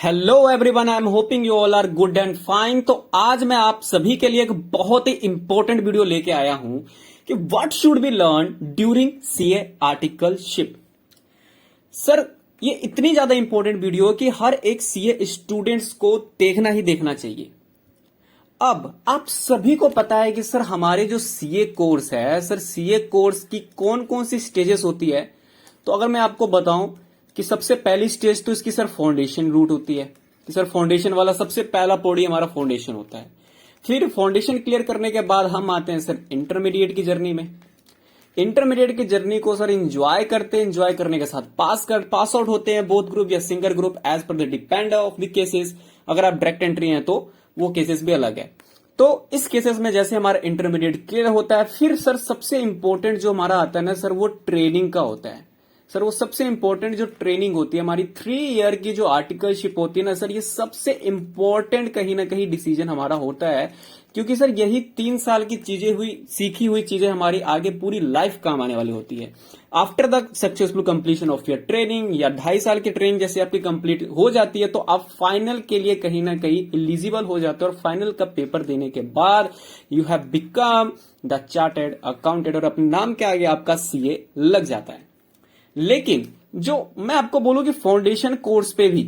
Hello everyone, I am hoping you all are good and fine. तो आज मैं आप सभी के लिए एक बहुत ही इंपॉर्टेंट वीडियो लेके आया हूं कि what should be learn during CA articleship. Sir, ये इतनी ज्यादा इंपॉर्टेंट वीडियो कि हर एक सीए स्टूडेंट्स को देखना ही देखना चाहिए। अब आप सभी को पता है कि सर हमारे जो सीए कोर्स है, सर सीए कोर्स की कौन कौन सी स्टेजेस होती है। तो अगर मैं आपको बताऊं कि सबसे पहली स्टेज तो इसकी सर फाउंडेशन रूट होती है कि सर फाउंडेशन वाला सबसे पहला पौड़ी हमारा फाउंडेशन होता है। फिर फाउंडेशन क्लियर करने के बाद हम आते हैं सर इंटरमीडिएट की जर्नी में। इंटरमीडिएट की जर्नी को सर एंजॉय करते हैं, एंजॉय करने के साथ पास आउट होते हैं बोथ ग्रुप या single group as per the depend of the cases. अगर आप डायरेक्ट एंट्री हैं तो वो केसेस भी अलग है। तो इस केसेस में जैसे हमारा इंटरमीडिएट क्लियर होता है, फिर सर सबसे इंपॉर्टेंट जो हमारा आता है ना सर, वो ट्रेनिंग का होता है। सर वो सबसे इंपॉर्टेंट जो ट्रेनिंग होती है हमारी 3 ईयर की जो आर्टिकलशिप होती है ना सर, ये सबसे इंपॉर्टेंट कहीं ना कहीं डिसीजन हमारा होता है, क्योंकि सर यही 3 साल की सीखी हुई चीजें हमारी आगे पूरी लाइफ काम आने वाली होती है। After the successful completion of your training या 2.5 साल की ट्रेनिंग जैसे आपकी कंप्लीट हो जाती है, तो आप फाइनल के लिए कहीं ना कहीं एलिजिबल हो जाते हो और फाइनल का पेपर देने के बाद you have become the chartered accountant और अपने नाम के आगे आपका सीए लग जाता है। लेकिन जो मैं आपको बोलूं कि फाउंडेशन कोर्स पे भी,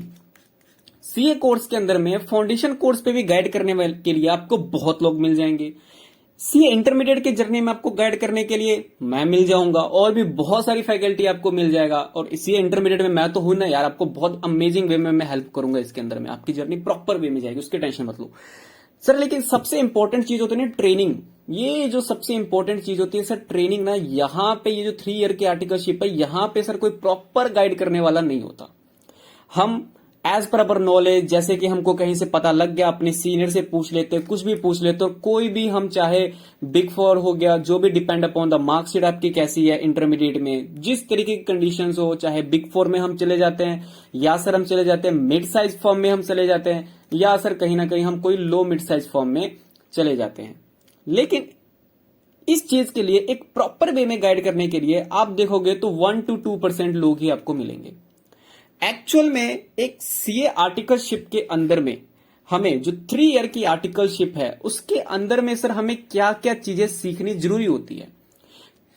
सीए कोर्स के अंदर में फाउंडेशन कोर्स पे भी गाइड करने वाले के लिए आपको बहुत लोग मिल जाएंगे। सीए इंटरमीडिएट की जर्नी में आपको गाइड करने के लिए मैं मिल जाऊंगा और भी बहुत सारी फैकल्टी आपको मिल जाएगा। और सीए इंटरमीडिएट में मैं तो हूं ना यार, आपको बहुत अमेजिंग वे में मैं हेल्प करूंगा। इसके अंदर में आपकी जर्नी प्रॉपर वे में जाएगी, उसकी टेंशन मत लो सर। लेकिन सबसे इंपॉर्टेंट चीज होती है ना ट्रेनिंग। ये जो सबसे इंपॉर्टेंट चीज होती है सर ट्रेनिंग ना, यहाँ पे ये जो 3 ईयर की आर्टिकलशिप है, यहाँ पे सर कोई प्रॉपर गाइड करने वाला नहीं होता। हम एज पर अवर नॉलेज, जैसे कि हमको कहीं से पता लग गया, अपने सीनियर से पूछ लेते, कुछ भी पूछ लेते, और कोई भी हम चाहे बिग 4 हो गया, जो भी डिपेंड अपॉन द मार्कशीट आपकी कैसी है इंटरमीडिएट में, जिस तरीके की कंडीशंस हो, चाहे बिग 4 में हम चले जाते हैं या सर हम चले जाते हैं मिड साइज फॉर्म में हम चले जाते हैं, या सर कहीं ना कहीं हम कोई लो मिड साइज फॉर्म में चले जाते हैं। लेकिन इस चीज के लिए एक प्रॉपर वे में गाइड करने के लिए आप देखोगे तो 1 to 2% लोग ही आपको मिलेंगे। एक्चुअल में एक सीए आर्टिकलशिप के अंदर में हमें जो 3 ईयर की आर्टिकलशिप है, उसके अंदर में सर हमें क्या क्या चीजें सीखनी जरूरी होती है।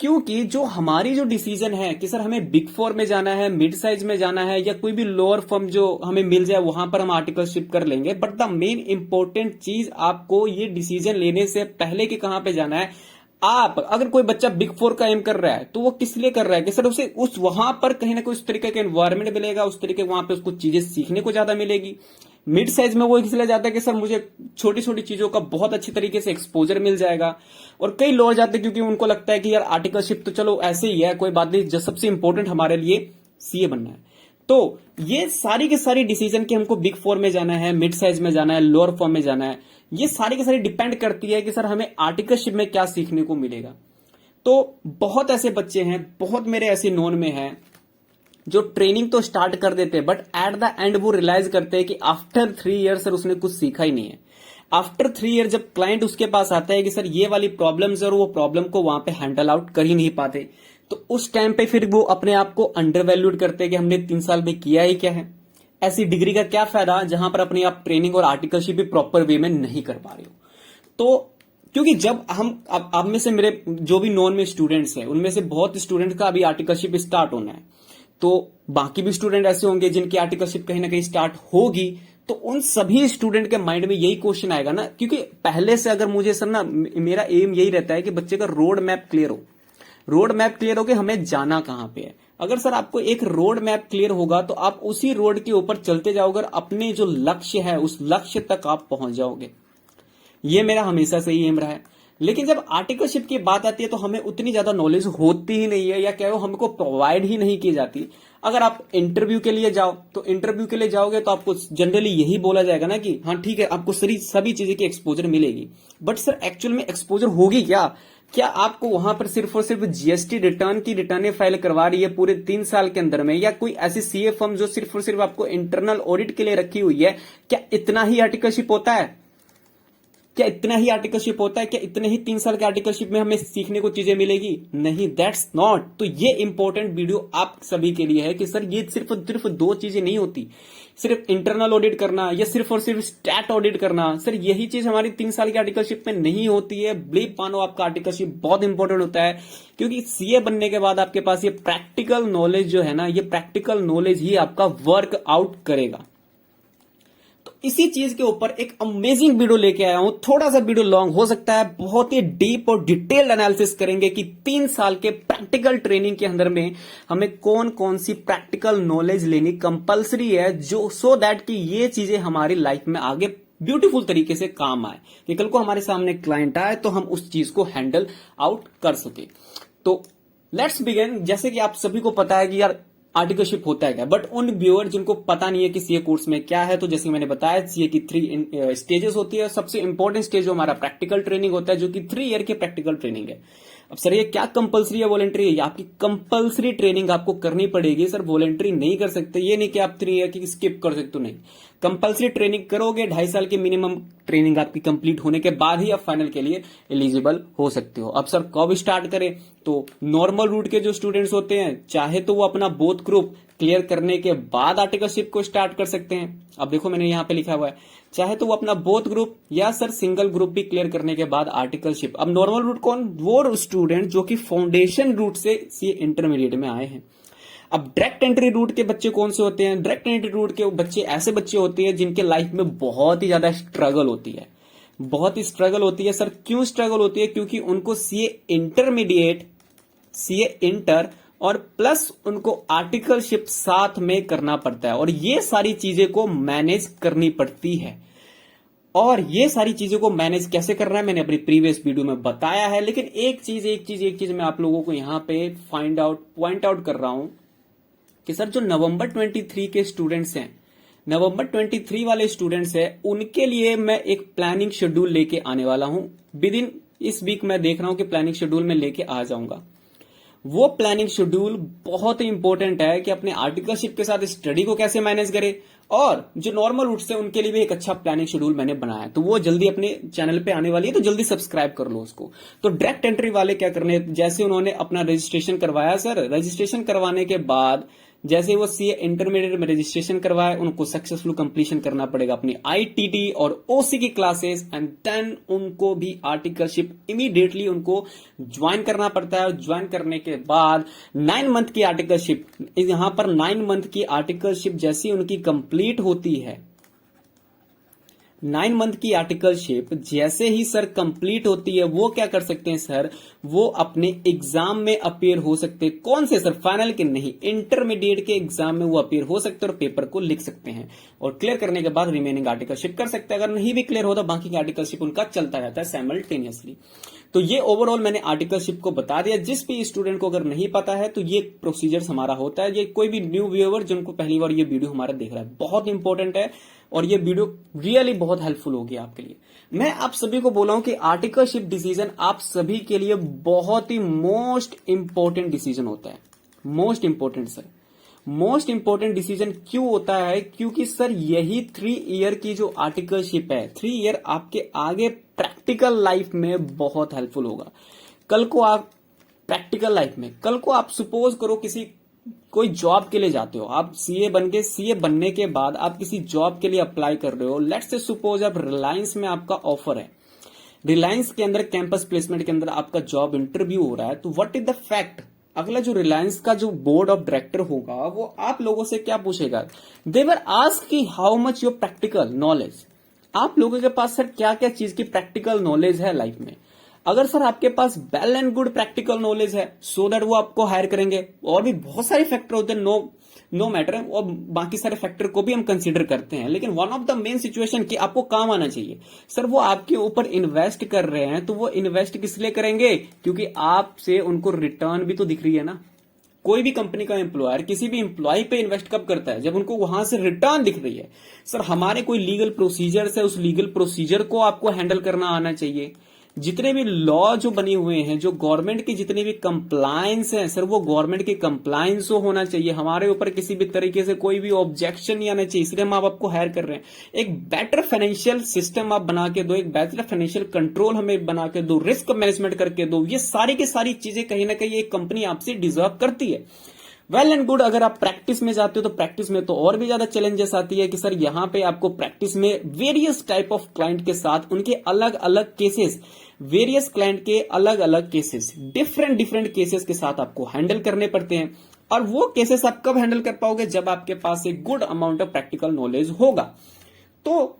क्योंकि जो हमारी जो डिसीजन है कि सर हमें बिग 4 में जाना है, मिड साइज में जाना है, या कोई भी लोअर फर्म जो हमें मिल जाए वहां पर हम आर्टिकलशिप कर लेंगे, बट द मेन इंपॉर्टेंट चीज आपको ये डिसीजन लेने से पहले कि कहां पे जाना है। आप अगर कोई बच्चा बिग 4 का एम कर रहा है तो वो किस लिए कर रहा है कि सर उसे उस वहां पर कहीं ना कोई उस तरीके का एनवायरमेंट मिलेगा, उस तरीके वहां पे उसको चीजें सीखने को ज्यादा मिलेगी। मिड साइज में वो इसलिए जाता है कि सर मुझे छोटी छोटी चीजों का बहुत अच्छी तरीके से एक्सपोजर मिल जाएगा। और कई लोग जाते हैं क्योंकि उनको लगता है कि यार आर्टिकलशिप तो चलो ऐसे ही है, कोई बात नहीं, जो सबसे इंपॉर्टेंट हमारे लिए सीए बनना है। तो ये सारी की सारी डिसीजन कि हमको बिग 4 में जाना है, मिड साइज में जाना है, लोअर फॉर्म में जाना है, ये सारी की सारी डिपेंड करती है कि सर हमें आर्टिकलशिप में क्या सीखने को मिलेगा। तो बहुत ऐसे बच्चे हैं, बहुत मेरे ऐसे नोन में हैं, जो ट्रेनिंग तो स्टार्ट कर देते हैं, बट एट द एंड वो रियलाइज करते हैं कि आफ्टर 3 ईयर सर उसने कुछ सीखा ही नहीं है। आफ्टर 3 ईयर जब क्लाइंट उसके पास आता है कि सर ये वाली प्रॉब्लम्स है, और वो प्रॉब्लम को वहां पे हैंडल आउट कर ही नहीं पाते, तो उस टाइम पे फिर वो अपने आप को अंडर वैल्यूड करते हैं कि हमने 3 साल में किया ही क्या है, ऐसी डिग्री का क्या फायदा जहां पर अपनी आप ट्रेनिंग और आर्टिकलशिप भी प्रॉपर वे में नहीं कर पा रहे हो। तो क्योंकि जब हम अब में से मेरे जो भी नॉन में स्टूडेंट्स हैं, उनमें से बहुत स्टूडेंट का अभी आर्टिकलशिप स्टार्ट होना है, तो बाकी भी स्टूडेंट ऐसे होंगे जिनकी आर्टिकलशिप कहीं ना कहीं स्टार्ट होगी। तो उन सभी स्टूडेंट के माइंड में यही क्वेश्चन आएगा ना, क्योंकि पहले से अगर मुझे सर ना, मेरा एम यही रहता है कि बच्चे का रोड मैप क्लियर हो। रोड मैप क्लियर हो कि हमें जाना कहां पे है। अगर सर आपको एक रोड मैप क्लियर होगा तो आप उसी रोड के ऊपर चलते जाओगे, अपने जो लक्ष्य है उस लक्ष्य तक आप पहुंच जाओगे। ये मेरा हमेशा से ही एम रहा है। लेकिन जब आर्टिकलशिप की बात आती है तो हमें उतनी ज्यादा नॉलेज होती ही नहीं है, या कहो हमको प्रोवाइड ही नहीं की जाती। अगर आप इंटरव्यू के लिए जाओ तो इंटरव्यू के लिए जाओगे तो आपको जनरली यही बोला जाएगा ना कि हाँ ठीक है, आपको सभी चीजें की एक्सपोजर मिलेगी, बट सर एक्चुअल में एक्सपोजर होगी क्या आपको वहां पर सिर्फ और सिर्फ जीएसटी रिटर्न की रिटर्न फाइल करवा रही है पूरे 3 साल के अंदर में, या कोई ऐसी सीए फर्म जो सिर्फ और सिर्फ आपको इंटरनल ऑडिट के लिए रखी हुई है, क्या इतना ही आर्टिकलशिप होता है? क्या इतना ही आर्टिकलशिप होता है? क्या इतने ही 3 साल के आर्टिकलशिप में हमें सीखने को चीजें मिलेगी? नहीं, दैट्स नॉट। तो ये इंपॉर्टेंट वीडियो आप सभी के लिए है कि सर ये सिर्फ सिर्फ 2 चीजें नहीं होती, सिर्फ इंटरनल ऑडिट करना या सिर्फ और सिर्फ स्टैट ऑडिट करना, सर यही चीज हमारी 3 साल की आर्टिकलशिप में नहीं होती है। बिलीव मानो आपका आर्टिकलशिप बहुत इंपॉर्टेंट होता है, क्योंकि सीए बनने के बाद आपके पास ये प्रैक्टिकल नॉलेज जो है ना, ये प्रैक्टिकल नॉलेज ही आपका वर्क आउट करेगा। तो इसी चीज के ऊपर एक अमेजिंग वीडियो लेके आया हूं। थोड़ा सा वीडियो लॉन्ग हो सकता है, बहुत ही डीप और डिटेल्ड एनालिसिस करेंगे कि 3 साल के प्रैक्टिकल ट्रेनिंग के अंदर में हमें कौन कौन सी प्रैक्टिकल नॉलेज लेनी कंपलसरी है, जो सो दैट कि ये चीजें हमारी लाइफ में आगे ब्यूटीफुल तरीके से काम आए, कि कल को हमारे सामने क्लाइंट आए तो हम उस चीज को हैंडल आउट कर सके। तो लेट्स बिगिन। जैसे कि आप सभी को पता है कि यार आर्टिकलशिप होता है क्या, बट उन व्यूअर जिनको पता नहीं है कि सीए कोर्स में क्या है, तो जैसे कि मैंने बताया सीए की 3 स्टेजेस होती है। सबसे इंपॉर्टेंट स्टेज जो हमारा प्रैक्टिकल ट्रेनिंग होता है, जो कि 3 ईयर की प्रैक्टिकल ट्रेनिंग है। अब सर ये क्या कंपलसरी है वॉलेंट्री है? आपकी कंपलसरी ट्रेनिंग आपको करनी पड़ेगी सर, वॉलेंट्री नहीं कर सकते। ये नहीं कि आप 3 ईयर की स्किप कर सकते हो, नहीं, कंपलसरी ट्रेनिंग करोगे। 2.5 साल की मिनिमम ट्रेनिंग आपकी कंप्लीट होने के बाद ही आप फाइनल के लिए एलिजिबल हो सकते हो। अब सर कब स्टार्ट करें? तो नॉर्मल रूट के जो स्टूडेंट्स होते हैं, चाहे तो वो अपना बोथ ग्रुप क्लियर करने के बाद आर्टिकलशिप को स्टार्ट कर सकते हैं। अब देखो मैंने यहां पे लिखा हुआ है, चाहे तो वो अपना बोथ ग्रुप या सर सिंगल ग्रुप भी क्लियर करने के बाद आर्टिकलशिप। अब नॉर्मल रूट कौन? वो स्टूडेंट जो कि फाउंडेशन रूट से सी इंटरमीडिएट में आए हैं। अब डायरेक्ट एंट्री रूट के बच्चे कौन से होते हैं? डायरेक्ट एंट्री रूट के बच्चे ऐसे बच्चे होते हैं जिनके लाइफ में बहुत ही ज्यादा स्ट्रगल होती है, बहुत ही स्ट्रगल होती है। सर क्यों स्ट्रगल होती है? क्योंकि उनको सीए इंटरमीडिएट, सीए इंटर और प्लस उनको आर्टिकलशिप साथ में करना पड़ता है, और ये सारी चीजें को मैनेज करनी पड़ती है। और ये सारी चीजों को मैनेज कैसे करना है मैंने अपनी प्रीवियस वीडियो में बताया है। लेकिन एक चीज मैं आप लोगों को यहां पे पॉइंट आउट कर रहा हूं कि सर जो नवंबर 23 के स्टूडेंट्स हैं, नवंबर 23 वाले स्टूडेंट्स हैं, उनके लिए मैं एक प्लानिंग शेड्यूल लेके आने वाला हूं। विद इन इस वीक मैं देख रहा हूं कि प्लानिंग शेड्यूल में लेके आ जाऊंगा। वो प्लानिंग शेड्यूल बहुत ही इंपॉर्टेंट है कि अपने आर्टिकलशिप के साथ स्टडी को कैसे मैनेज करें, और जो नॉर्मल रूट से उनके लिए भी एक अच्छा प्लानिंग शेड्यूल मैंने बनाया है। तो वो जल्दी अपने चैनल पे आने वाली है, तो जल्दी सब्सक्राइब कर लो उसको। तो डायरेक्ट एंट्री वाले क्या करने, जैसे उन्होंने अपना रजिस्ट्रेशन करवाया सर, रजिस्ट्रेशन करवाने के बाद जैसे वो सीए इंटरमीडिएट में रजिस्ट्रेशन करवाए, उनको सक्सेसफुल कंप्लीशन करना पड़ेगा अपनी आईटीटी और ओसी की क्लासेस, एंड देन उनको भी आर्टिकलशिप इमीडिएटली उनको ज्वाइन करना पड़ता है। ज्वाइन करने के बाद 9 मंथ की आर्टिकलशिप, यहां पर 9 मंथ की आर्टिकलशिप जैसी उनकी कंप्लीट होती है, 9 मंथ की आर्टिकलशिप जैसे ही सर कंप्लीट होती है, वो क्या कर सकते हैं सर, वो अपने एग्जाम में अपीयर हो सकते हैं। कौन से सर? फाइनल के नहीं, इंटरमीडिएट के एग्जाम में वो अपीयर हो सकते हैं और पेपर को लिख सकते हैं, और क्लियर करने के बाद रिमेनिंग आर्टिकलशिप कर सकते हैं। अगर नहीं भी क्लियर होता, बाकी की आर्टिकलशिप उनका चलता रहता है साइमल्टेनियसली। तो ये ओवरऑल मैंने आर्टिकलशिप को बता दिया। जिस भी स्टूडेंट को अगर नहीं पता है, तो ये प्रोसीजर हमारा होता है। ये कोई भी न्यू व्यूअर जिनको पहली बार ये वीडियो हमारा देख रहा है, बहुत इंपॉर्टेंट है, और ये वीडियो रियली बहुत हेल्पफुल होगी आपके लिए। मैं आप सभी को बोला हूं कि आर्टिकलशिप डिसीजन आप सभी के लिए बहुत ही मोस्ट इंपॉर्टेंट डिसीजन होता है। Most important sir, most important decision क्यों होता है? क्योंकि सर यही 3 ईयर की जो आर्टिकलशिप है, 3 ईयर आपके आगे प्रैक्टिकल लाइफ में बहुत हेल्पफुल होगा। कल को आप प्रैक्टिकल लाइफ में, कल को आप सपोज करो कोई जॉब के लिए जाते हो, आप सीए बनने के बाद आप किसी जॉब के लिए अप्लाई कर रहे हो। लेट्स से सपोज आप रिलायंस में आपका ऑफर है, रिलायंस के अंदर कैंपस प्लेसमेंट के अंदर आपका जॉब इंटरव्यू हो रहा है। तो व्हाट इज द फैक्ट? अगला जो रिलायंस का जो बोर्ड ऑफ डायरेक्टर होगा, वो आप लोगों से क्या पूछेगा? दे वर आस्क की how much your practical knowledge, आप लोगों के पास सर क्या क्या चीज की प्रैक्टिकल नॉलेज है लाइफ में। अगर सर आपके पास well and good practical knowledge है, सो दैट वो आपको हायर करेंगे। और भी बहुत सारे फैक्टर होते हैं, नो मैटर, और बाकी सारे फैक्टर को भी हम कंसीडर करते हैं, लेकिन one of the main situation कि आपको काम आना चाहिए। सर वो आपके ऊपर इन्वेस्ट कर रहे हैं, तो वो इन्वेस्ट किस लिए करेंगे? क्योंकि आपसे उनको रिटर्न भी तो दिख रही है ना। कोई भी कंपनी का एम्प्लॉयर किसी भी एम्प्लॉय पे इन्वेस्ट कब करता है? जब उनको वहां से रिटर्न दिख रही है। सर हमारे कोई लीगल प्रोसीजर है, उस लीगल प्रोसीजर को आपको हैंडल करना आना चाहिए। जितने भी लॉ जो बने हुए हैं, जो गवर्नमेंट की जितनी भी कंप्लायंस है सर, वो गवर्नमेंट की कंप्लायंस होना चाहिए। हमारे ऊपर किसी भी तरीके से कोई भी ऑब्जेक्शन नहीं आना चाहिए, इसलिए हम आपको हायर कर रहे हैं। एक बेटर फाइनेंशियल सिस्टम आप बना के दो, एक बेटर फाइनेंशियल कंट्रोल हमें बना के दो, रिस्क मैनेजमेंट करके दो। ये सारी की सारी चीजें कहीं ना कहीं एक कंपनी आपसे डिजर्व करती है। वेल एंड गुड, अगर आप प्रैक्टिस में जाते हो तो प्रैक्टिस में तो और भी ज्यादा चैलेंजेस आती है कि सर यहाँ पे आपको प्रैक्टिस में वेरियस टाइप ऑफ क्लाइंट के साथ उनके अलग अलग केसेस, वेरियस क्लाइंट के अलग अलग केसेस, डिफरेंट डिफरेंट केसेस के साथ आपको हैंडल करने पड़ते हैं। और वो केसेस आप कब हैंडल कर पाओगे? जब आपके पास एक good amount of practical knowledge होगा। तो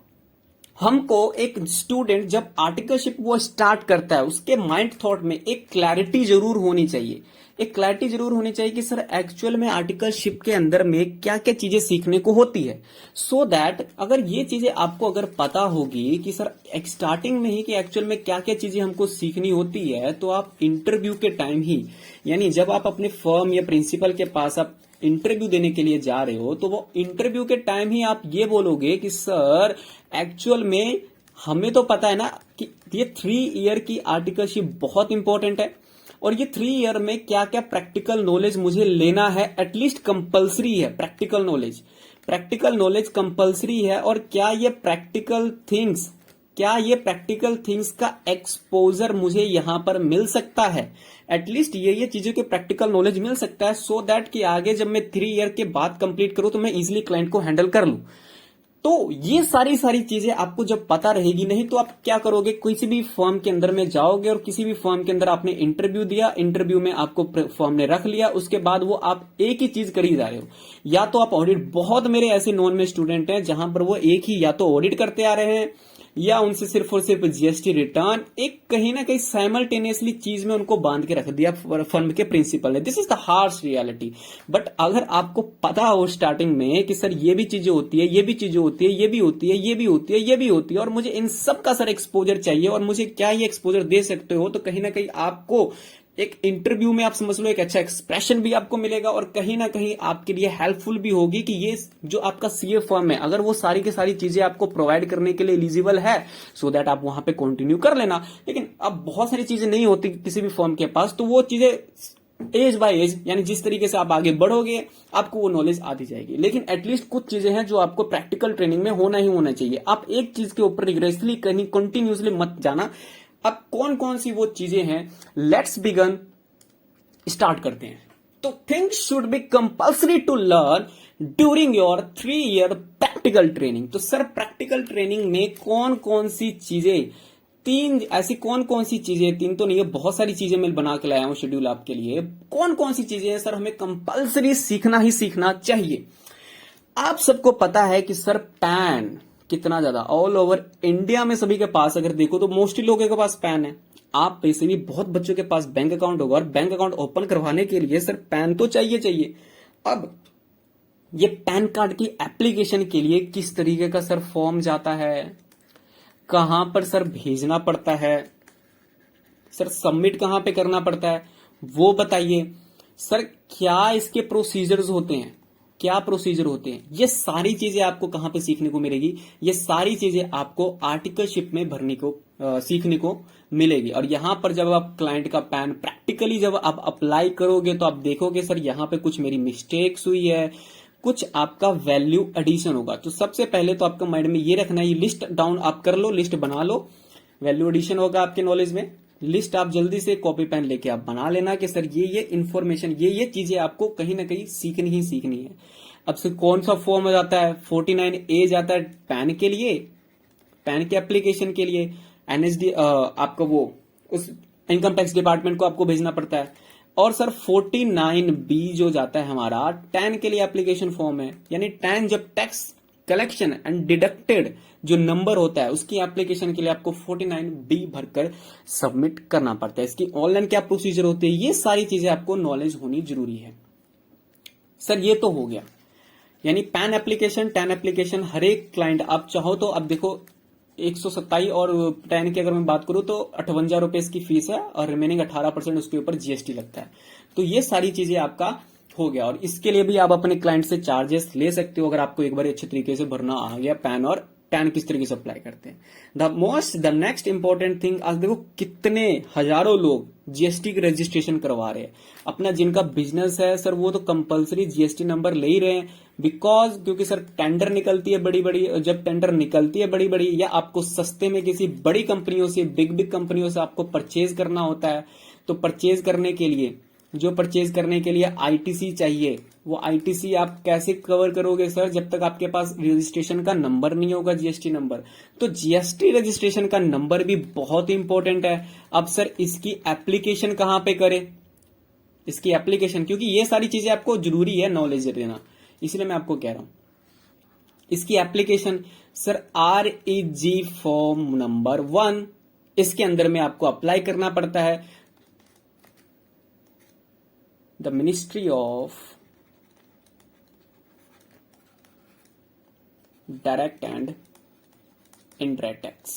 हमको एक स्टूडेंट जब आर्टिकलशिप वो स्टार्ट करता है, उसके माइंड थॉट में एक क्लैरिटी जरूर होनी चाहिए, एक क्लैरिटी जरूर होनी चाहिए कि सर एक्चुअल में आर्टिकलशिप के अंदर में क्या क्या चीजें सीखने को होती है। सो दैट अगर ये चीजें आपको अगर पता होगी कि सर स्टार्टिंग में ही कि एक्चुअल में क्या क्या चीजें हमको सीखनी होती है, तो आप इंटरव्यू के टाइम ही, यानी जब आप अपने फर्म या प्रिंसिपल के पास आप इंटरव्यू देने के लिए जा रहे हो, तो वो इंटरव्यू के टाइम ही आप ये बोलोगे कि सर एक्चुअल में हमें तो पता है ना कि ये 3 ईयर की आर्टिकलशिप बहुत इंपॉर्टेंट है, और ये 3 ईयर में क्या क्या प्रैक्टिकल नॉलेज मुझे लेना है, एटलीस्ट कंपलसरी है practical knowledge, practical knowledge compulsory है। और क्या ये प्रैक्टिकल थिंग्स का एक्सपोजर मुझे यहां पर मिल सकता है, एटलीस्ट ये चीजों के प्रैक्टिकल नॉलेज मिल सकता है, सो दैट कि आगे जब मैं 3 ईयर के बाद कंप्लीट करूं तो मैं इजिली क्लाइंट को हैंडल कर लूं। तो ये सारी चीजें आपको जब पता रहेगी, नहीं तो आप क्या करोगे, किसी भी फर्म के अंदर में जाओगे और किसी भी फर्म के अंदर आपने इंटरव्यू दिया, इंटरव्यू में आपको फर्म ने रख लिया, उसके बाद वो आप एक ही चीज कर ही जा रहे हो, या तो आप ऑडिट, बहुत मेरे ऐसे नॉन में स्टूडेंट हैं जहां पर वो एक ही या तो ऑडिट करते आ रहे हैं, या उनसे सिर्फ और सिर्फ जीएसटी रिटर्न, एक कहीं ना कहीं साइमल्टेनियसली चीज में उनको बांध के रख दिया फर्म के प्रिंसिपल ने। This is the harsh reality. But अगर आपको पता हो स्टार्टिंग में कि सर ये भी चीजें होती है, ये भी चीजें होती है, ये भी होती है, ये भी होती है, ये भी होती है, और मुझे इन सब का सर एक्सपोजर चाहिए, और मुझे क्या ये एक्सपोजर दे सकते हो, तो कहीं ना कहीं आपको एक इंटरव्यू में आप समझ लो एक अच्छा एक्सप्रेशन भी आपको मिलेगा, और कहीं ना कहीं आपके लिए हेल्पफुल भी होगी कि ये जो आपका सीए फर्म है, अगर वो सारी की सारी चीजें आपको प्रोवाइड करने के लिए एलिजिबल है, सो दैट आप वहां पे कंटिन्यू कर लेना। लेकिन अब बहुत सारी चीजें नहीं होती किसी भी फर्म के पास, तो वो चीजें एज बाय एज, यानी जिस तरीके से आप आगे बढ़ोगे आपको वो नॉलेज आती जाएगी। लेकिन एटलीस्ट कुछ चीजें हैं जो आपको प्रैक्टिकल ट्रेनिंग में होना ही होना चाहिए। आप एक चीज के ऊपर रिग्रेसली कहीं कंटिन्यूसली मत जाना। अब कौन कौन सी वो चीजें हैं, लेट्स बिगन, स्टार्ट करते हैं। तो things should be compulsory to learn during your 3 year practical training. तो सर प्रैक्टिकल ट्रेनिंग में कौन कौन सी चीजें, 3 ऐसी कौन कौन सी चीजें, 3 तो नहीं है, बहुत सारी चीजें मैं बना के लाया हूं शेड्यूल आपके लिए। कौन कौन सी चीजें हैं सर हमें कंपल्सरी सीखना ही सीखना चाहिए। आप सबको पता है कि सर पैन कितना ज्यादा ऑल ओवर इंडिया में सभी के पास अगर देखो तो मोस्टली लोगों के पास पैन है। आप पैसे भी बहुत बच्चों के पास बैंक अकाउंट होगा, और बैंक अकाउंट ओपन करवाने के लिए सर पैन तो चाहिए। अब ये पैन कार्ड की एप्लीकेशन के लिए किस तरीके का सर फॉर्म जाता है, कहां पर सर भेजना पड़ता है, सर सबमिट कहां पे करना पड़ता है, वो बताइए। सर क्या इसके प्रोसीजर्स होते हैं, क्या प्रोसीजर होते हैं, ये सारी चीजें आपको कहां पे सीखने को मिलेगी, ये सारी चीजें आपको आर्टिकलशिप में भरने को सीखने को मिलेगी। और यहां पर जब आप क्लाइंट का पैन प्रैक्टिकली जब आप अप्लाई करोगे तो आप देखोगे सर यहां पे कुछ मेरी मिस्टेक्स हुई है, कुछ आपका वैल्यू एडिशन होगा। तो सबसे पहले तो आपका माइंड में ये रखना है, ये लिस्ट डाउन आप कर लो, लिस्ट बना लो, वैल्यू एडिशन होगा आपके नॉलेज में, लिस्ट आप जल्दी से कॉपी पेन लेके आप बना लेना कि सर ये इंफॉर्मेशन, ये चीजें आपको कहीं ना कहीं सीखनी ही सीखनी है। अब से कौन सा फॉर्म जाता है, 49A जाता है पैन के लिए, पैन के एप्लीकेशन के लिए, एनएसडी आपका वो उस इनकम टैक्स डिपार्टमेंट को आपको भेजना पड़ता है। और सर 49B जो जाता है हमारा टैन के लिए एप्लीकेशन फॉर्म है, यानी टैन जब टैक्स कलेक्शन एंड डिडक्टेड जो नंबर होता है उसकी एप्लीकेशन के लिए आपको 49B भरकर सबमिट करना पड़ता है। इसकी ऑनलाइन क्या प्रोसीजर होते हैं, ये सारी चीजें आपको नॉलेज होनी जरूरी है। सर ये तो हो गया, यानी पैन एप्लीकेशन, टैन एप्लीकेशन, हर एक क्लाइंट आप चाहो तो अब देखो 127 और टैन की अगर मैं बात करूं तो 58 रुपए इसकी फीस है, और रिमेनिंग 18% उसके ऊपर जीएसटी लगता है। तो ये सारी चीजें आपका हो गया, और इसके लिए भी आप अपने क्लाइंट से चार्जेस ले सकते हो अगर आपको एक बार अच्छे तरीके से भरना आ गया पैन और 10 किस तरीके से अप्लाई करते हैं। द नेक्स्ट इंपॉर्टेंट थिंग, आज देखो कितने हजारों लोग जीएसटी की रजिस्ट्रेशन करवा रहे हैं। अपना जिनका बिजनेस है सर वो तो कंपलसरी जीएसटी नंबर ले ही रहे हैं, बिकॉज क्योंकि सर टेंडर निकलती है बड़ी बड़ी, जब टेंडर निकलती है बड़ी बड़ी या आपको सस्ते में किसी बड़ी कंपनियों से, बिग बिग कंपनियों से आपको परचेज करना होता है, तो परचेज करने के लिए आईटीसी चाहिए। वो आईटीसी आप कैसे कवर करोगे सर, जब तक आपके पास रजिस्ट्रेशन का नंबर नहीं होगा, जीएसटी नंबर। तो जीएसटी रजिस्ट्रेशन का नंबर भी बहुत इंपॉर्टेंट है। अब सर इसकी एप्लीकेशन कहां पे करें, इसकी एप्लीकेशन, क्योंकि ये सारी चीजें आपको जरूरी है नॉलेज देना, इसलिए मैं आपको कह रहा हूं इसकी application. Sir REG form number 1, इसके अंदर में आपको अप्लाई करना पड़ता है। The ministry of direct and indirect tax,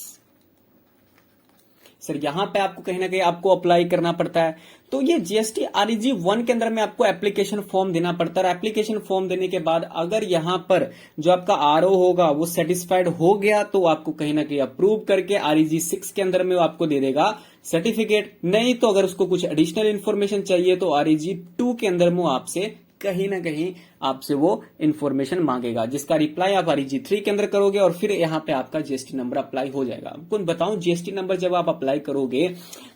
sir यहां पे आपको कहीं ना कहीं आपको अप्लाई करना पड़ता है। तो ये जीएसटी REG 1 के अंदर में आपको एप्लीकेशन फॉर्म देना पड़ता है। एप्लीकेशन फॉर्म देने के बाद अगर यहां पर जो आपका आरओ होगा वो सेटिस्फाइड हो गया तो आपको कहीं ना कहीं अप्रूव करके REG 6 के अंदर में वो आपको दे देगा सर्टिफिकेट। नहीं तो अगर उसको कुछ एडिशनल इंफॉर्मेशन चाहिए तो REG 2 के अंदर में आपसे कहीं ना कहीं आपसे वो इंफॉर्मेशन मांगेगा, जिसका रिप्लाई आप REG 3 के अंदर करोगे और फिर यहां पे आपका जीएसटी नंबर अप्लाई हो जाएगा। आपको बताऊं जीएसटी नंबर जब आप अप्लाई करोगे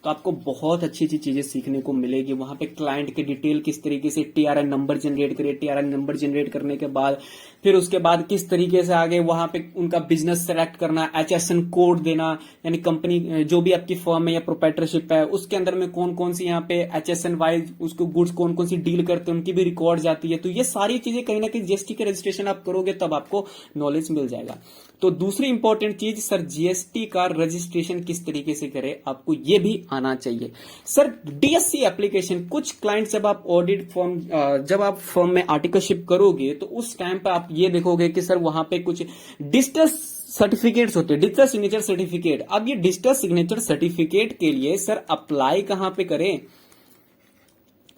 तो आपको बहुत अच्छी अच्छी चीजें सीखने को मिलेगी। वहां पे क्लाइंट की डिटेल किस तरीके से TRN नंबर जनरेट करे, TRN नंबर जनरेट करने के बाद फिर उसके बाद किस तरीके से आगे वहां पे उनका बिजनेस सेलेक्ट करना, HSN कोड देना, यानी कंपनी जो भी आपकी फर्म है या प्रोप्राइटरशिप है उसके अंदर में कौन कौन सी यहाँ पे HSN वाइज उसको गुड्स कौन कौन सी डील करते हैं उनकी भी रिकॉर्ड जाती है। तो ये सारी चीजें कहीं ना कहीं जीएसटी के रजिस्ट्रेशन आप करोगे तब आपको नॉलेज मिल जाएगा। तो दूसरी इंपॉर्टेंट चीज सर जीएसटी का रजिस्ट्रेशन किस तरीके से करें आपको ये भी आना चाहिए। सर डीएससी एप्लीकेशन, कुछ क्लाइंट जब आप ऑडिट फॉर्म जब आप फर्म में आर्टिकलशिप करोगे तो उस टाइम पे आप ये देखोगे कि सर वहां पे कुछ डिजिटल सर्टिफिकेट्स होते हैं, डिजिटल सिग्नेचर सर्टिफिकेट। अब ये डिजिटल सिग्नेचर सर्टिफिकेट के लिए सर अप्लाई कहां पे करें।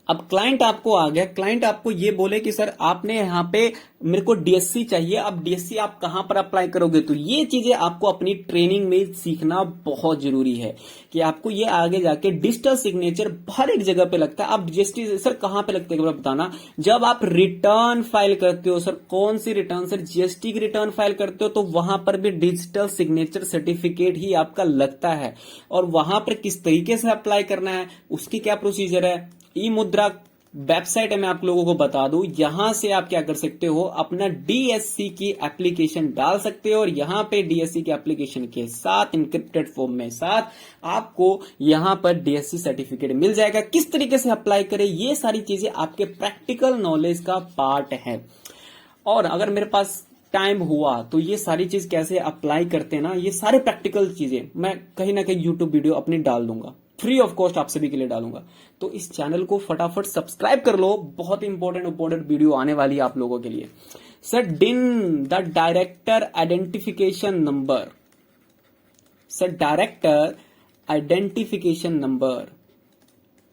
अब क्लाइंट आपको आ गया, क्लाइंट आपको ये बोले कि सर आपने यहाँ पे मेरे को डीएससी चाहिए, अब डीएससी आप कहां पर अप्लाई करोगे। तो ये चीजें आपको अपनी ट्रेनिंग में सीखना बहुत जरूरी है कि आपको ये आगे जाके डिजिटल सिग्नेचर हर एक जगह पे लगता है। अब जीएसटी सर कहां पे लगता है बताना, जब आप रिटर्न फाइल करते हो। सर कौन सी रिटर्न, सर जीएसटी की रिटर्न फाइल करते हो तो वहां पर भी डिजिटल सिग्नेचर सर्टिफिकेट ही आपका लगता है। और वहां पर किस तरीके से अप्लाई करना है, उसकी क्या प्रोसीजर है, ई मुद्रा वेबसाइट है, मैं आप लोगों को बता दूं। यहां से आप क्या कर सकते हो, अपना डीएससी की एप्लीकेशन डाल सकते हो और यहां पे डीएससी की एप्लीकेशन के साथ इंक्रिप्टेड फॉर्म में साथ आपको यहां पर डीएससी सर्टिफिकेट मिल जाएगा। किस तरीके से अप्लाई करें ये सारी चीजें आपके प्रैक्टिकल नॉलेज का पार्ट है। और अगर मेरे पास टाइम हुआ तो ये सारी चीज कैसे अप्लाई करते हैं ना, ये सारे प्रैक्टिकल चीजें मैं कहीं ना कहीं यूट्यूब वीडियो अपनी डाल दूंगा, फ्री ऑफ कॉस्ट आप सभी के लिए डालूंगा। तो इस चैनल को फटाफट सब्सक्राइब कर लो, बहुत इंपॉर्टेंट वीडियो आने वाली है आप लोगों के लिए। सर डिन the director identification number, sir director identification number.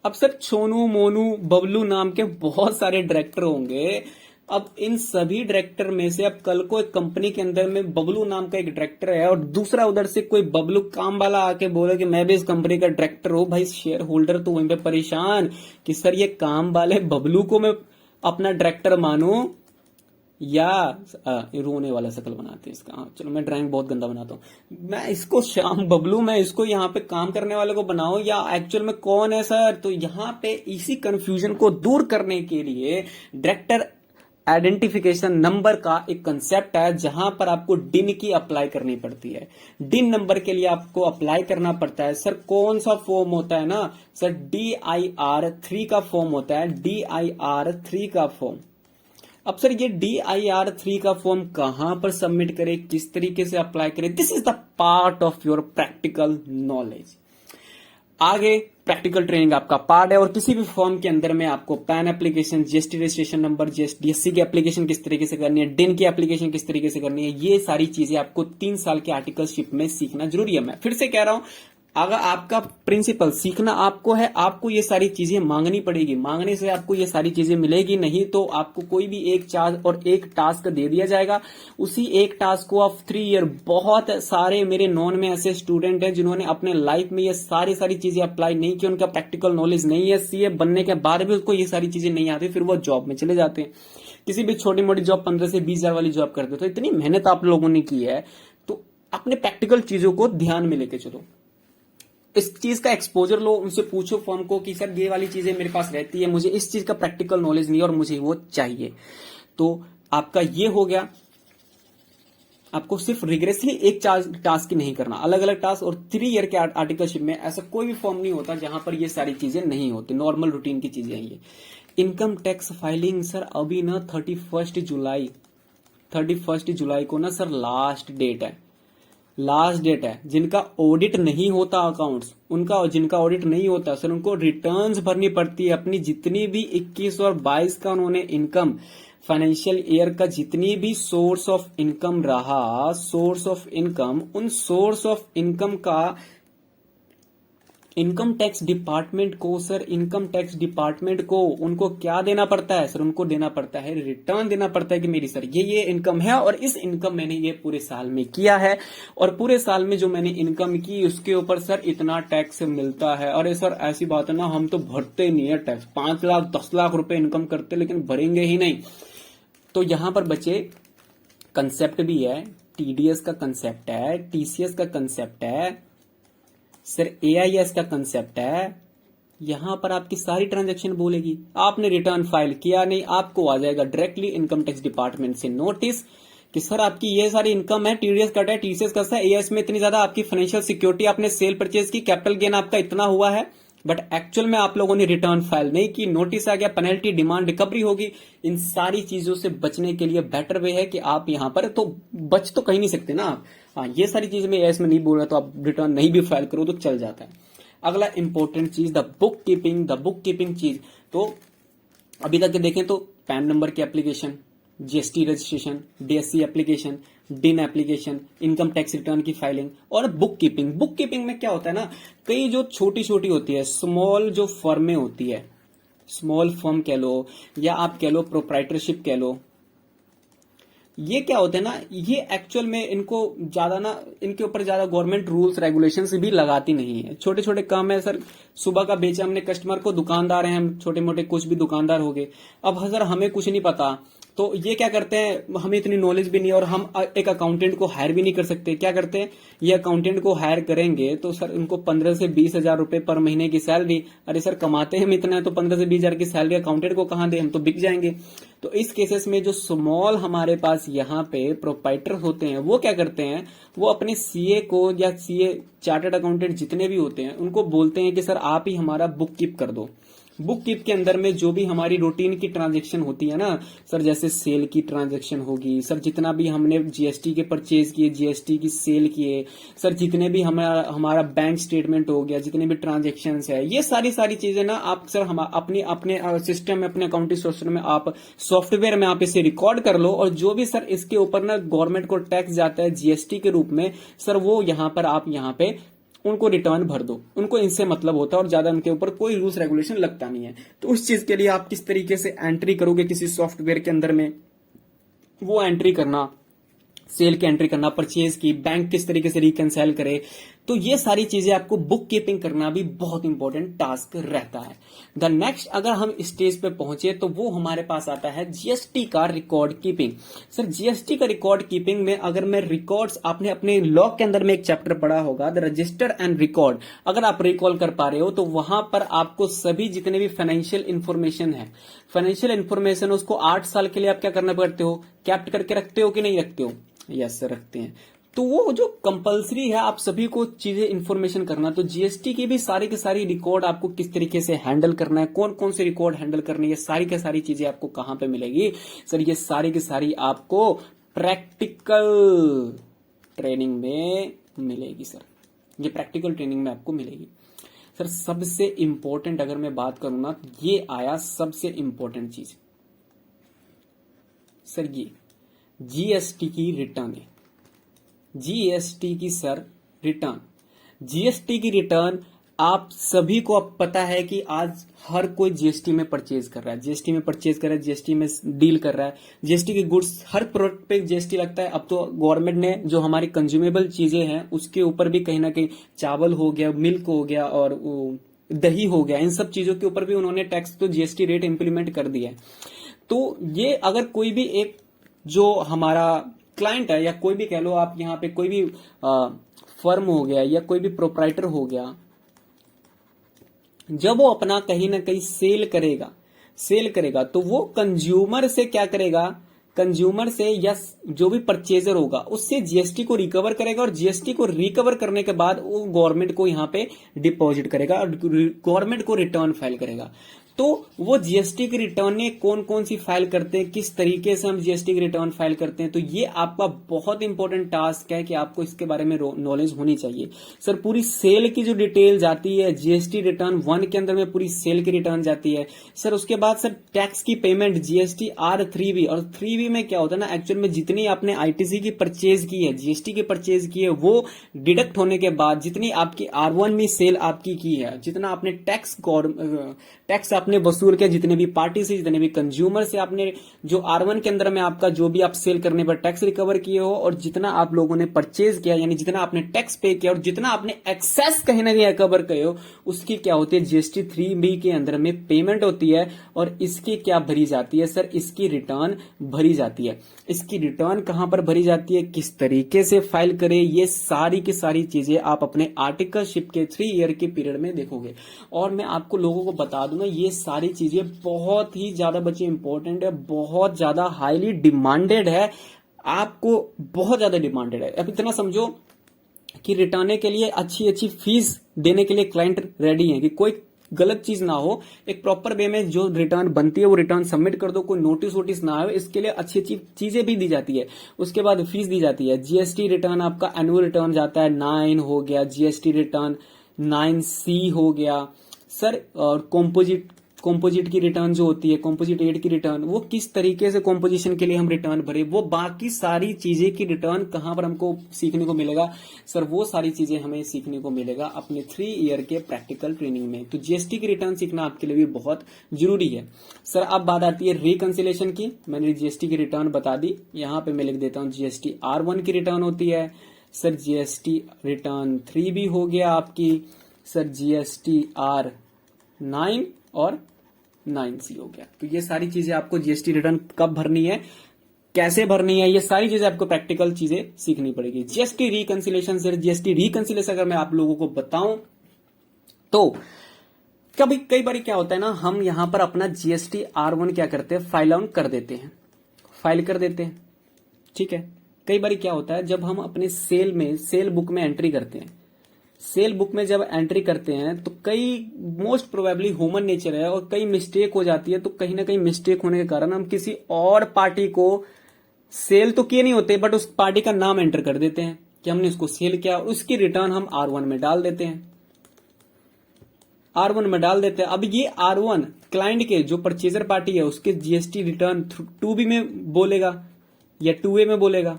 अब सर छोनू मोनू बबलू नाम के बहुत सारे डायरेक्टर होंगे। अब इन सभी डायरेक्टर में से अब कल को एक कंपनी के अंदर में बबलू नाम का एक डायरेक्टर है और दूसरा उधर से कोई बबलू काम वाला आके बोले कि मैं भी इस कंपनी का डायरेक्टर हूं, भाई शेयर होल्डर तो वहीं पे परेशान कि सर ये काम वाले बबलू को मैं अपना डायरेक्टर मानूं या रोने वाला शकल बनाते हैं इसका। चलो मैं ड्राइंग बहुत गंदा बनाता हूं, मैं इसको श्याम बबलू, मैं इसको यहाँ पे काम करने वाले को बनाऊं या एक्चुअल में कौन है सर। तो यहाँ पे इसी कंफ्यूजन को दूर करने के लिए डायरेक्टर आइडेंटिफिकेशन नंबर का एक कंसेप्ट है जहां पर आपको डिन की अप्लाई करनी पड़ती है। डिन नंबर के लिए आपको अप्लाई करना पड़ता है। सर कौन सा फॉर्म होता है ना, सर DIR3 का फॉर्म होता है, DIR3 का फॉर्म। अब सर ये DIR3 का फॉर्म कहां पर सबमिट करें, किस तरीके से अप्लाई करें, this is the part of your practical knowledge. आगे प्रैक्टिकल ट्रेनिंग आपका पार्ट है और किसी भी फॉर्म के अंदर में आपको pan application, GST registration number, DSC की एप्लीकेशन किस तरीके से करनी है, डिन की एप्लीकेशन किस तरीके से करनी है, ये सारी चीजें आपको 3 साल के आर्टिकलशिप में सीखना जरूरी है। मैं फिर से कह रहा हूं अगर आपका प्रिंसिपल सीखना आपको है, आपको ये सारी चीजें मांगनी पड़ेगी, मांगने से आपको ये सारी चीजें मिलेगी, नहीं तो आपको कोई भी एक चार्ज और एक टास्क दे दिया जाएगा, उसी एक टास्क को आप 3 ईयर, बहुत सारे मेरे नॉन में ऐसे स्टूडेंट हैं जिन्होंने अपने लाइफ में ये सारी चीजें अप्लाई नहीं की, उनका प्रैक्टिकल नॉलेज नहीं है, सीए बनने के बाद भी उसको ये सारी चीजें नहीं आती, फिर वो जॉब में चले जाते हैं, किसी भी छोटी मोटी जॉब 15 से 20 हजार वाली जॉब करते हो। तो इतनी मेहनत आप लोगों ने की है, तो अपने प्रैक्टिकल चीजों को ध्यान में लेके चलो, इस चीज का एक्सपोजर लो, उनसे पूछो फॉर्म को कि सर ये वाली चीजें मेरे पास रहती है, मुझे इस चीज का प्रैक्टिकल नॉलेज नहीं और मुझे वो चाहिए। तो आपका ये हो गया, आपको सिर्फ रिग्रेसली एक टास्क ही नहीं करना, अलग अलग टास्क। और 3 ईयर के आर्टिकलशिप में ऐसा कोई भी फॉर्म नहीं होता जहां पर ये सारी चीजें नहीं होती, नॉर्मल रूटीन की चीजें ये। इनकम टैक्स फाइलिंग सर अभी ना 31 जुलाई को ना सर लास्ट डेट है, लास्ट डेट है। जिनका ऑडिट नहीं होता अकाउंट्स, उनका जिनका ऑडिट नहीं होता सर, उनको रिटर्न्स भरनी पड़ती है अपनी, जितनी भी 21 और 22 का उन्होंने इनकम, फाइनेंशियल ईयर का जितनी भी सोर्स ऑफ इनकम रहा, सोर्स ऑफ इनकम, उन सोर्स ऑफ इनकम का इनकम टैक्स डिपार्टमेंट को सर, इनकम टैक्स डिपार्टमेंट को उनको क्या देना पड़ता है सर, उनको देना पड़ता है रिटर्न, देना पड़ता है कि मेरी सर ये इनकम है और इस इनकम मैंने ये पूरे साल में किया है, और पूरे साल में जो मैंने इनकम की उसके ऊपर सर इतना टैक्स मिलता है। अरे सर ऐसी बात है ना, हम तो भरते नहीं है टैक्स, 5 लाख 10 लाख रुपए इनकम करते लेकिन भरेंगे ही नहीं। तो यहां पर बच्चे कंसेप्ट भी है, टीडीएस का कंसेप्ट है, टीसीएस का कंसेप्ट है सर, एआईएस का कंसेप्ट है। यहां पर आपकी सारी ट्रांजैक्शन बोलेगी, आपने रिटर्न फाइल किया नहीं, आपको आ जाएगा डायरेक्टली इनकम टैक्स डिपार्टमेंट से नोटिस कि सर आपकी ये सारी इनकम है, टीडीएस कट है, टीसीएस कट है, एआईएस में इतनी ज्यादा आपकी फाइनेंशियल सिक्योरिटी, आपने सेल परचेज की, कैपिटल गेन आपका इतना हुआ है, बट एक्चुअल में आप लोगों ने रिटर्न फाइल नहीं की, नोटिस आ गया, पेनल्टी, डिमांड, रिकवरी होगी। इन सारी चीजों से बचने के लिए बेटर वे है कि आप यहां पर तो बच तो कहीं नहीं सकते ना आप। हाँ, ये सारी चीजें मैं इसमें नहीं बोल रहा, तो आप रिटर्न नहीं भी फाइल करो तो चल जाता है। अगला इंपॉर्टेंट चीज द बुक कीपिंग चीज। तो अभी तक देखें तो पैन नंबर की application, GST registration, DSC application, डिन एप्लीकेशन, इनकम टैक्स रिटर्न की फाइलिंग और बुक कीपिंग में क्या होता है ना, कई जो छोटी छोटी होती है, स्मॉल जो फर्में होती है, स्मॉल फर्म कह लो या आप कह लो प्रोप्राइटरशिप कह लो, ये क्या होते हैं ना, ये एक्चुअल में इनको ज्यादा ना, इनके ऊपर ज्यादा गवर्नमेंट रूल्स रेगुलेशंस भी लगाती नहीं है। छोटे छोटे काम है सर, सुबह का बेचा हमने कस्टमर को, दुकानदार हैं हम, छोटे मोटे कुछ भी दुकानदार हो गए। अब सर हमें कुछ नहीं पता, तो ये क्या करते हैं, हमें इतनी नॉलेज भी नहीं और हम एक अकाउंटेंट को हायर भी नहीं कर सकते। क्या करते हैं, ये अकाउंटेंट को हायर करेंगे तो सर इनको 15 से 20 हजार रुपए पर महीने की सैलरी। अरे सर कमाते हम इतना है तो 15 से 20 हजार की सैलरी अकाउंटेंट को कहां दे, हम तो बिक जाएंगे। तो इस केसेस में जो स्मॉल हमारे पास यहाँ पे प्रोप्राइटर होते हैं, वो क्या करते हैं, वो अपने सीए को या सीए चार्टर्ड अकाउंटेंट जितने भी होते हैं उनको बोलते हैं कि सर आप ही हमारा बुक कीप कर दो। बुक कीप के अंदर में जो भी हमारी रूटीन की ट्रांजैक्शन होती है ना सर, जैसे सेल की ट्रांजैक्शन होगी सर, जितना भी हमने जीएसटी के परचेज किए, जीएसटी की सेल किए सर, जितने भी हमारा बैंक स्टेटमेंट हो गया, जितने भी ट्रांजैक्शन है, ये सारी चीजें ना आप सर हम अपने सिस्टम में, अपने अकाउंटिंग सिस्टम में, आप सॉफ्टवेयर में आप इसे रिकॉर्ड कर लो, और जो भी सर इसके ऊपर ना गवर्नमेंट को टैक्स जाता है जीएसटी के रूप में सर, वो यहाँ पर आप यहाँ पे उनको रिटर्न भर दो, उनको इनसे मतलब होता है और ज्यादा उनके ऊपर कोई रूल्स रेगुलेशन लगता नहीं है। तो उस चीज के लिए आप किस तरीके से एंट्री करोगे किसी सॉफ्टवेयर के अंदर में, वो एंट्री करना, सेल की एंट्री करना, परचेज की, बैंक किस तरीके से रिकंसाइल करे, तो ये सारी चीजें आपको बुक कीपिंग करना भी बहुत इंपॉर्टेंट टास्क रहता है। द नेक्स्ट अगर हम स्टेज पे पहुंचे तो वो हमारे पास आता है जीएसटी का रिकॉर्ड कीपिंग। सर जीएसटी का रिकॉर्ड कीपिंग में अगर मैं रिकॉर्ड्स, आपने अपने लॉ के अंदर में एक चैप्टर पढ़ा होगा द रजिस्टर एंड रिकॉर्ड, अगर आप रिकॉल कर पा रहे हो तो वहां पर आपको सभी जितने भी फाइनेंशियल इंफॉर्मेशन है, फाइनेंशियल इंफॉर्मेशन उसको 8 साल के लिए आप क्या करना पड़ते हो, कैप्ट करके रखते हो कि नहीं रखते हो, यस रखते हैं। तो वो जो कंपलसरी है आप सभी को चीजें इंफॉर्मेशन करना, तो जीएसटी की भी सारी की सारी रिकॉर्ड आपको किस तरीके से हैंडल करना है, कौन कौन से रिकॉर्ड हैंडल करनी है, सारी की सारी चीजें आपको कहां पे मिलेगी सर, ये सारी की सारी आपको प्रैक्टिकल ट्रेनिंग में मिलेगी सर, ये प्रैक्टिकल ट्रेनिंग में आपको मिलेगी सर। सबसे इंपॉर्टेंट अगर मैं बात करूं ना, ये आया सबसे इंपॉर्टेंट चीज सर, ये जीएसटी की रिटर्न है, जीएसटी की सर रिटर्न। जीएसटी की रिटर्न आप सभी को अब पता है कि आज हर कोई जीएसटी में परचेज कर रहा है, जीएसटी में परचेज कर रहा है, जीएसटी में डील कर रहा है, जीएसटी की गुड्स हर प्रोडक्ट पे जीएसटी लगता है। अब तो गवर्नमेंट ने जो हमारी कंज्यूमेबल चीजें हैं उसके ऊपर भी कहीं ना कहीं चावल हो गया, मिल्क हो गया और दही हो गया, इन सब चीजों के ऊपर भी उन्होंने टैक्स तो जीएसटी रेट इंप्लीमेंट कर दिया है। तो ये अगर कोई भी एक जो हमारा क्लाइंट है या कोई भी कह लो आप यहाँ पे कोई भी फर्म हो गया या कोई भी प्रोप्राइटर हो गया, जब वो अपना कहीं ना कहीं सेल करेगा तो वो कंज्यूमर से क्या करेगा, कंज्यूमर से या जो भी परचेजर होगा उससे जीएसटी को रिकवर करेगा और जीएसटी को रिकवर करने के बाद वो गवर्नमेंट को यहाँ पे डिपॉजिट करेगा और गवर्नमेंट को रिटर्न फाइल करेगा। तो वो जीएसटी की रिटर्न कौन कौन सी फाइल करते हैं, किस तरीके से हम जीएसटी की रिटर्न फाइल करते हैं, तो ये आपका बहुत इंपॉर्टेंट टास्क है कि आपको इसके बारे में नॉलेज होनी चाहिए। सर पूरी सेल की जो डिटेल जाती है जीएसटी रिटर्न 1 के अंदर में पूरी सेल की रिटर्न जाती है। सर उसके बाद सर टैक्स की पेमेंट जीएसटी R3B, और 3B में क्या होता है ना, एक्चुअल में जितनी आपने आईटीसी की परचेज की है, जीएसटी की परचेज की है, वो डिडक्ट होने के बाद जितनी आपकी R1 में सेल आपकी की है, जितना आपने टैक्स आपने वसूल किया, जितने भी पार्टी से, जितने भी कंज्यूमर से आपने जो R1 के अंदर में आपका जो भी आप सेल करने पर टैक्स रिकवर किए हो, और जितना आप लोगों ने परचेज किया यानी जितना आपने टैक्स पे किया और जितना आपने एक्सेस कहीं ना कहीं रिकवर किए हो, उसकी क्या होती है जीएसटी 3B के अंदर में पेमेंट होती है। और इसकी क्या भरी जाती है सर, इसकी रिटर्न भरी जाती है। इसकी रिटर्न कहां पर भरी जाती है, किस तरीके से फाइल करें, ये सारी की सारी चीजें आप अपने आर्टिकलशिप के 3 ईयर के पीरियड में देखोगे। और मैं आपको लोगों को बता दूं ना, ये सारी चीजें बहुत ही ज्यादा बच्चे इंपॉर्टेंट है, बहुत ज्यादा हाईली डिमांडेड है, आपको बहुत ज्यादा डिमांडेड है। अब इतना समझो कि रिटर्न के लिए अच्छी फीस देने के लिए क्लाइंट रेडी है कि कोई गलत चीज ना हो, एक प्रॉपर वे में जो रिटर्न बनती है वो रिटर्न सबमिट कर दो, कोई नोटिस वोटिस ना आए, इसके लिए अच्छी चीजें भी दी जाती है। उसके बाद फीस दी जाती है। जीएसटी रिटर्न आपका एनुअल रिटर्न जाता है 9 हो गया, जीएसटी रिटर्न 9C हो गया सर। और कॉम्पोजिट की रिटर्न जो होती है, कॉम्पोजिट 8 की रिटर्न, वो किस तरीके से कॉम्पोजिशन के लिए हम रिटर्न भरे, वो बाकी सारी चीजें की रिटर्न कहां पर हमको सीखने को मिलेगा सर, वो सारी चीजें हमें सीखने को मिलेगा अपने 3 ईयर के प्रैक्टिकल ट्रेनिंग में। तो जीएसटी की रिटर्न सीखना आपके लिए भी बहुत जरूरी है सर। अब बात आती है रिकंसिलेशन की। मैंने जीएसटी की रिटर्न बता दी, यहां पे मैं लिख देता हूं जीएसटी R1 की रिटर्न होती है सर, जीएसटी रिटर्न 3B हो गया आपकी सर, जीएसटी R9 और 9C हो गया। तो ये सारी चीजें आपको जीएसटी रिटर्न कब भरनी है, कैसे भरनी है, ये सारी चीजें आपको प्रैक्टिकल चीजें सीखनी पड़ेगी। GST reconciliation sir, GST reconciliation अगर मैं आप लोगों को बताऊं तो कई बार क्या होता है ना, हम यहां पर अपना जीएसटी R1 क्या करते हैं, फाइल आउट कर देते हैं, फाइल कर देते हैं, ठीक है। कई बार क्या होता है जब हम अपने सेल बुक में एंट्री करते हैं, सेल बुक में जब एंट्री करते हैं तो कई मोस्ट प्रोबेबली ह्यूमन नेचर है और कई मिस्टेक हो जाती है। तो कहीं ना कहीं मिस्टेक होने के कारण हम किसी और पार्टी को सेल तो किए नहीं होते बट उस पार्टी का नाम एंटर कर देते हैं कि हमने उसको सेल किया, और उसकी रिटर्न हम R1 में डाल देते हैं, R1 में डाल देते हैं। अब ये R1 क्लाइंट के जो परचेजर पार्टी है उसके जीएसटी रिटर्न 2B में बोलेगा या 2A में बोलेगा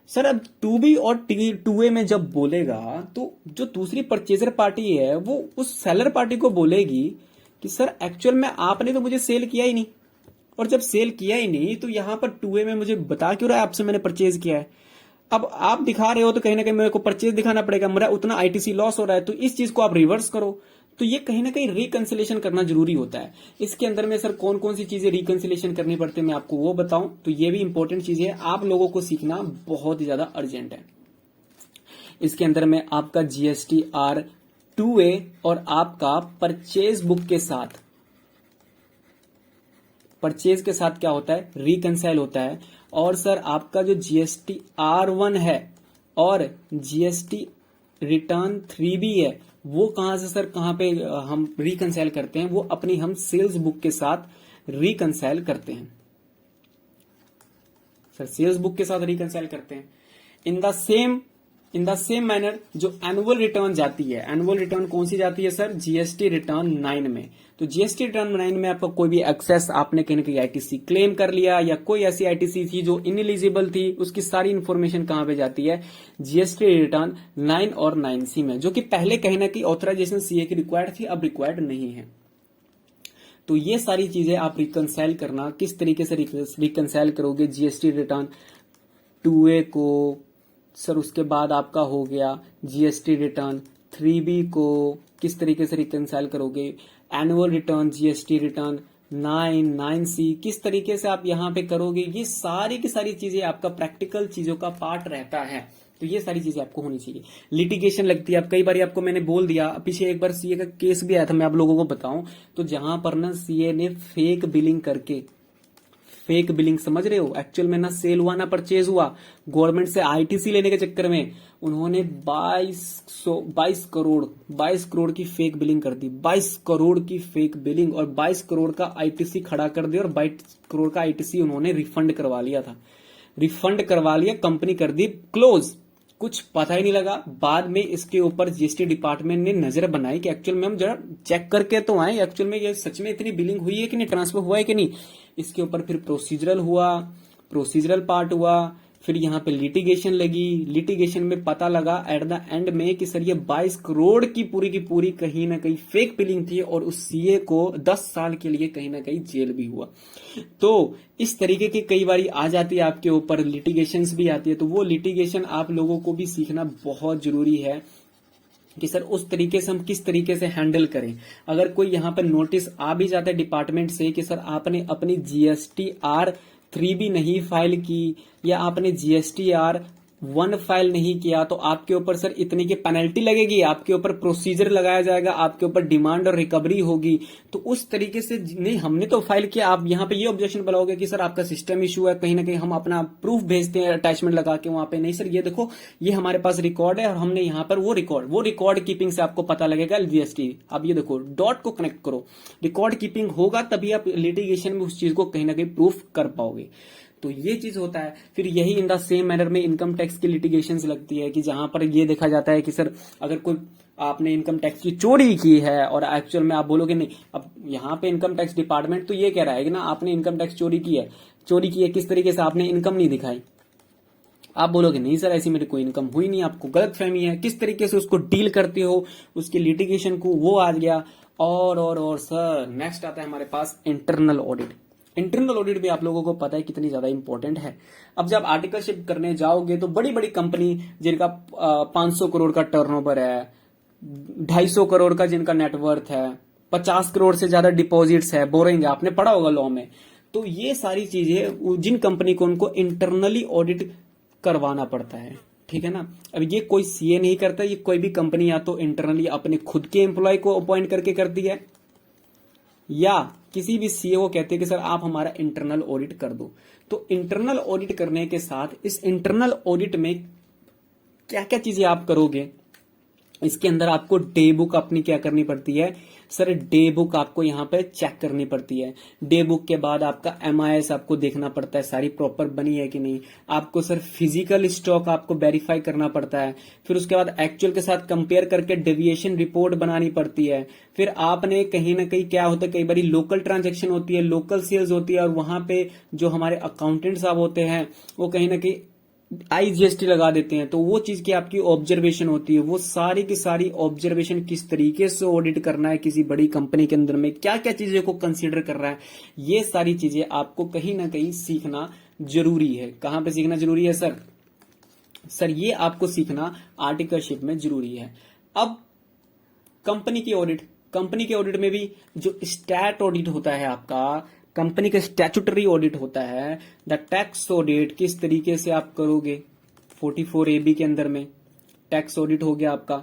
सर। अब 2B और 2A में जब बोलेगा तो जो दूसरी परचेजर पार्टी है वो उस सेलर पार्टी को बोलेगी कि सर एक्चुअल में आपने तो मुझे सेल किया ही नहीं, और जब सेल किया ही नहीं तो यहां पर 2A में मुझे बता क्यों रहा है आपसे मैंने परचेज किया है। अब आप दिखा रहे हो तो कहीं ना कहीं मेरे को परचेज दिखाना पड़ेगा, मेरा उतना आईटीसी लॉस हो रहा है, तो इस चीज को आप रिवर्स करो। तो ये कहीं ना कहीं रिकंसिलेशन करना जरूरी होता है। इसके अंदर में सर कौन कौन सी चीजें रिकंसिलेशन करनी पड़ती है मैं आपको वो बताऊं, तो ये भी इंपॉर्टेंट चीज है, आप लोगों को सीखना बहुत ही ज्यादा अर्जेंट है। इसके अंदर में आपका जीएसटी R2A और आपका परचेज बुक के साथ, परचेज के साथ क्या होता है, रिकंसाइल होता है। और सर आपका जो जीएसटी R1 है और जीएसटी रिटर्न 3B है वो कहां से सर, कहां पे हम रिकंसाइल करते हैं, वो अपनी हम सेल्स बुक के साथ रिकंसाइल करते हैं सर, सेल्स बुक के साथ रिकंसाइल करते हैं। इन इन द सेम मैनर जो एनुअल रिटर्न जाती है, एनुअल रिटर्न कौन सी जाती है सर? जीएसटी रिटर्न 9 में। तो जीएसटी रिटर्न 9 में आपका कोई भी एक्सेस आपने कहीं ना कहीं आईटीसी क्लेम कर लिया या कोई ऐसी आईटीसी थी जो इनएलिजिबल थी, उसकी सारी इंफॉर्मेशन कहां पे जाती है? जीएसटी रिटर्न 9 और 9C में, जो कि पहले कहीं ना कहीं ऑथराइजेशन सीए की रिक्वायर्ड थी, अब रिक्वायर्ड नहीं है। तो ये सारी चीजें आप रिकंसाइल करना, किस तरीके से रिकंसाइल करोगे जीएसटी रिटर्न 2A को सर, उसके बाद आपका हो गया जीएसटी रिटर्न 3B को किस तरीके से रिकंसाइल करोगे, annual return GST return 9C किस तरीके से आप यहां पे करोगे, ये सारी की सारी चीजें आपका प्रैक्टिकल चीजों का पार्ट रहता है। तो ये सारी चीजें आपको होनी चाहिए। लिटिगेशन लगती है, अब कई बार आपको मैंने बोल दिया, पीछे एक बार सीए का केस भी आया था, मैं आप लोगों को बताऊं, तो जहां पर ना सीए ने फेक बिलिंग करके, फेक बिलिंग समझ रहे हो, एक्चुअल में ना सेल हुआ ना परचेज हुआ, गवर्नमेंट से आईटीसी लेने के चक्कर में उन्होंने 22 करोड़ की फेक बिलिंग कर दी, 22 करोड़ की फेक बिलिंग, और 22 करोड़ का आईटीसी खड़ा कर दिया, और 22 करोड़ का आईटीसी उन्होंने रिफंड करवा लिया था, रिफंड करवा लिया, कंपनी कर दी क्लोज, कुछ पता ही नहीं लगा। बाद में इसके ऊपर जीएसटी डिपार्टमेंट ने नजर बनाई कि एक्चुअल में हम जरा चेक करके तो आए, एक्चुअल में ये सच में इतनी बिलिंग हुई है कि नहीं, ट्रांसफर हुआ है कि नहीं। इसके ऊपर फिर प्रोसीजरल पार्ट हुआ, फिर यहाँ पे लिटिगेशन लगी, लिटिगेशन में पता लगा एट द एंड में कि सर ये 22 करोड़ की पूरी कहीं ना कहीं फेक बिलिंग थी, और उस सीए को 10 साल के लिए कहीं ना कहीं जेल भी हुआ। तो इस तरीके की कई बार आ जाती है आपके ऊपर, लिटिगेशंस भी आती है, तो वो लिटिगेशन आप लोगों को भी सीखना बहुत जरूरी है कि सर उस तरीके से हम किस तरीके से हैंडल करें। अगर कोई यहाँ पर नोटिस आ भी जाता है डिपार्टमेंट से कि सर आपने अपनी GSTR 3B नहीं फाइल की, या आपने GSTR 1 फाइल नहीं किया, तो आपके ऊपर सर इतने की पेनल्टी लगेगी, आपके ऊपर प्रोसीजर लगाया जाएगा, आपके ऊपर डिमांड और रिकवरी होगी। तो उस तरीके से नहीं, हमने तो फाइल किया, आप यहाँ पे ये ऑब्जेक्शन बनाओगे कि सर आपका सिस्टम इशू है, कहीं ना कहीं हम अपना प्रूफ भेजते हैं अटैचमेंट लगा के वहां पे, नहीं सर ये देखो ये हमारे पास रिकॉर्ड है, और हमने यहाँ पर वो रिकॉर्ड कीपिंग से आपको पता लगेगा जीएसटी। अब ये देखो डॉट को कनेक्ट करो, रिकॉर्ड कीपिंग होगा तभी आप लिटिगेशन में उस चीज को कहीं ना कहीं प्रूफ कर पाओगे। तो ये चीज होता है। फिर यही इन द सेम मैनर में इनकम टैक्स की लिटिगेशंस लगती है कि जहां पर ये देखा जाता है कि सर अगर कोई आपने इनकम टैक्स की चोरी की है, और एक्चुअल में आप बोलोगे नहीं, अब यहाँ पे इनकम टैक्स डिपार्टमेंट तो ये कह रहा है कि ना आपने इनकम टैक्स चोरी की है, किस तरीके से आपने इनकम नहीं दिखाई। आप बोलोगे नहीं सर ऐसी मेरी कोई इनकम हुई नहीं, आपको गलत फहमी है, किस तरीके से उसको डील करते हो, उसकी लिटिगेशन को, वो आ गया। और सर नेक्स्ट आता है हमारे पास इंटरनल ऑडिट। इंटरनल ऑडिट भी आप लोगों को पता है कितनी ज्यादा इंपॉर्टेंट है। अब जब आर्टिकलशिप करने जाओगे तो बड़ी बड़ी कंपनी जिनका 500 करोड़ का टर्नओवर है, 250 करोड़ का जिनका नेटवर्थ है, 50 करोड़ से ज्यादा डिपॉजिट्स है, बोरिंग है, आपने पढ़ा होगा लॉ में। तो ये सारी चीजें जिन कंपनी को उनको इंटरनली ऑडिट करवाना पड़ता है, ठीक है ना। अब ये कोई सीए नहीं करता, ये कोई भी कंपनी या तो इंटरनली अपने खुद के एम्प्लॉय को अपॉइंट करके करती है, या किसी भी सीए को कहते हैं कि सर आप हमारा इंटरनल ऑडिट कर दो। तो इंटरनल ऑडिट करने के साथ इस इंटरनल ऑडिट में क्या क्या चीजें आप करोगे, इसके अंदर आपको डे बुक अपनी क्या करनी पड़ती है सर, डे बुक आपको यहाँ पे चेक करनी पड़ती है। डे बुक के बाद आपका MIS आपको देखना पड़ता है सारी प्रॉपर बनी है कि नहीं, आपको सर फिजिकल स्टॉक आपको वेरीफाई करना पड़ता है, फिर उसके बाद एक्चुअल के साथ कंपेयर करके डेविएशन रिपोर्ट बनानी पड़ती है। फिर आपने कहीं ना कहीं क्या होता है, कई बार लोकल ट्रांजेक्शन होती है, लोकल सेल्स होती है, और वहां पे जो हमारे अकाउंटेंट साहब होते हैं वो कहीं ना कहीं IGST लगा देते हैं, तो वो चीज की आपकी ऑब्जर्वेशन होती है। वो सारी की सारी ऑब्जर्वेशन किस तरीके से ऑडिट करना है किसी बड़ी कंपनी के अंदर में, क्या क्या चीजें को कंसीडर कर रहा है, ये सारी चीजें आपको कहीं ना कहीं सीखना जरूरी है। कहां पे सीखना जरूरी है सर ये आपको सीखना आर्टिकलशिप में जरूरी है। अब कंपनी की ऑडिट में भी जो स्टैट ऑडिट होता है आपका, कंपनी का स्टैट्यूटरी ऑडिट होता है, द टैक्स ऑडिट किस तरीके से आप करोगे, 44AB के अंदर में टैक्स ऑडिट हो गया आपका।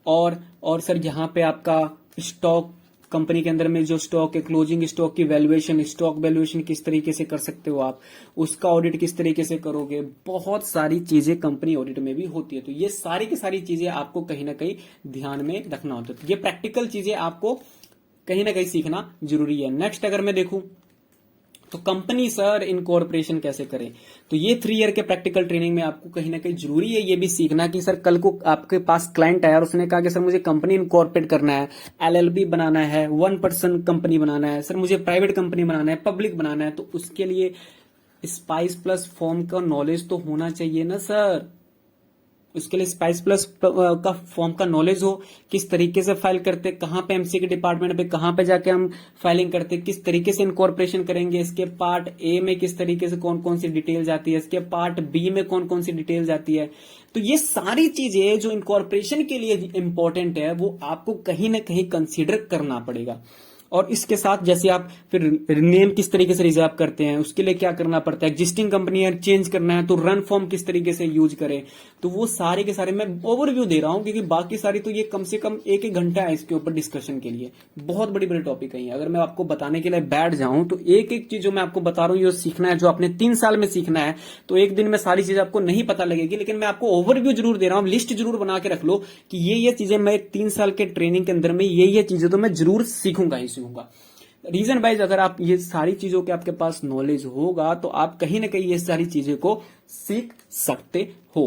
और सर यहाँ पे आपका स्टॉक, कंपनी के अंदर में जो स्टॉक है, क्लोजिंग स्टॉक की वैल्यूएशन, स्टॉक वैल्यूएशन किस तरीके से कर सकते हो आप, उसका ऑडिट किस तरीके से करोगे। बहुत सारी चीजें कंपनी ऑडिट में भी होती है। तो ये सारी की सारी चीजें आपको कहीं ना कहीं ध्यान में रखना होता है। तो ये प्रैक्टिकल चीजें आपको कहीं ना कहीं सीखना जरूरी है। नेक्स्ट अगर मैं देखूं तो कंपनी सर इनकॉर्पोरेशन कैसे करें? तो ये 3 ईयर के प्रैक्टिकल ट्रेनिंग में आपको कहीं ना कहीं जरूरी है ये भी सीखना कि सर कल को आपके पास क्लाइंट आया और उसने कहा कि सर मुझे कंपनी इनकॉर्पोरेट करना है, एलएलबी बनाना है, 1% कंपनी बनाना है, सर मुझे प्राइवेट कंपनी बनाना है, पब्लिक बनाना है, तो उसके लिए स्पाइस प्लस फॉर्म का नॉलेज तो होना चाहिए ना सर। उसके लिए स्पाइस प्लस का फॉर्म का नॉलेज हो, किस तरीके से फाइल करते, कहां पे एमसी के डिपार्टमेंट पे कहां पे जाके हम फाइलिंग करते, किस तरीके से इनकॉर्पोरेशन करेंगे, इसके पार्ट ए में किस तरीके से कौन कौन सी डिटेल जाती है, इसके पार्ट बी में कौन कौन सी डिटेल जाती है। तो ये सारी चीजें जो इनकॉर्पोरेशन के लिए इंपॉर्टेंट है वो आपको कहीं ना कहीं कंसीडर करना पड़ेगा। और इसके साथ जैसे आप फिर नेम किस तरीके से रिजर्व करते हैं, उसके लिए क्या करना पड़ता है, एग्जिस्टिंग कंपनी है चेंज करना है तो रन फॉर्म किस तरीके से यूज करें, तो वो सारे के सारे मैं ओवरव्यू दे रहा हूं क्योंकि बाकी सारी तो ये कम से कम 1-1 घंटा है इसके ऊपर डिस्कशन के लिए। बहुत बड़ी बड़ी टॉपिक है। अगर मैं आपको बताने के लिए बैठ जाऊं तो एक एक चीज जो मैं आपको बता रहा हूं ये सीखना है, जो आपने 3 साल में सीखना है, तो एक दिन में सारी चीज आपको नहीं पता लगेगी, लेकिन मैं आपको ओवरव्यू जरूर दे रहा हूं, लिस्ट जरूर बना के रख लो कि ये चीजें मैं 3 साल के ट्रेनिंग के अंदर में ये चीजें तो मैं जरूर सीखूंगा ही सीखूंगा। रीजन वाइज अगर आप ये सारी चीजों के आपके पास नॉलेज होगा तो आप कहीं ना कहीं ये सारी चीजें को सीख सकते हो।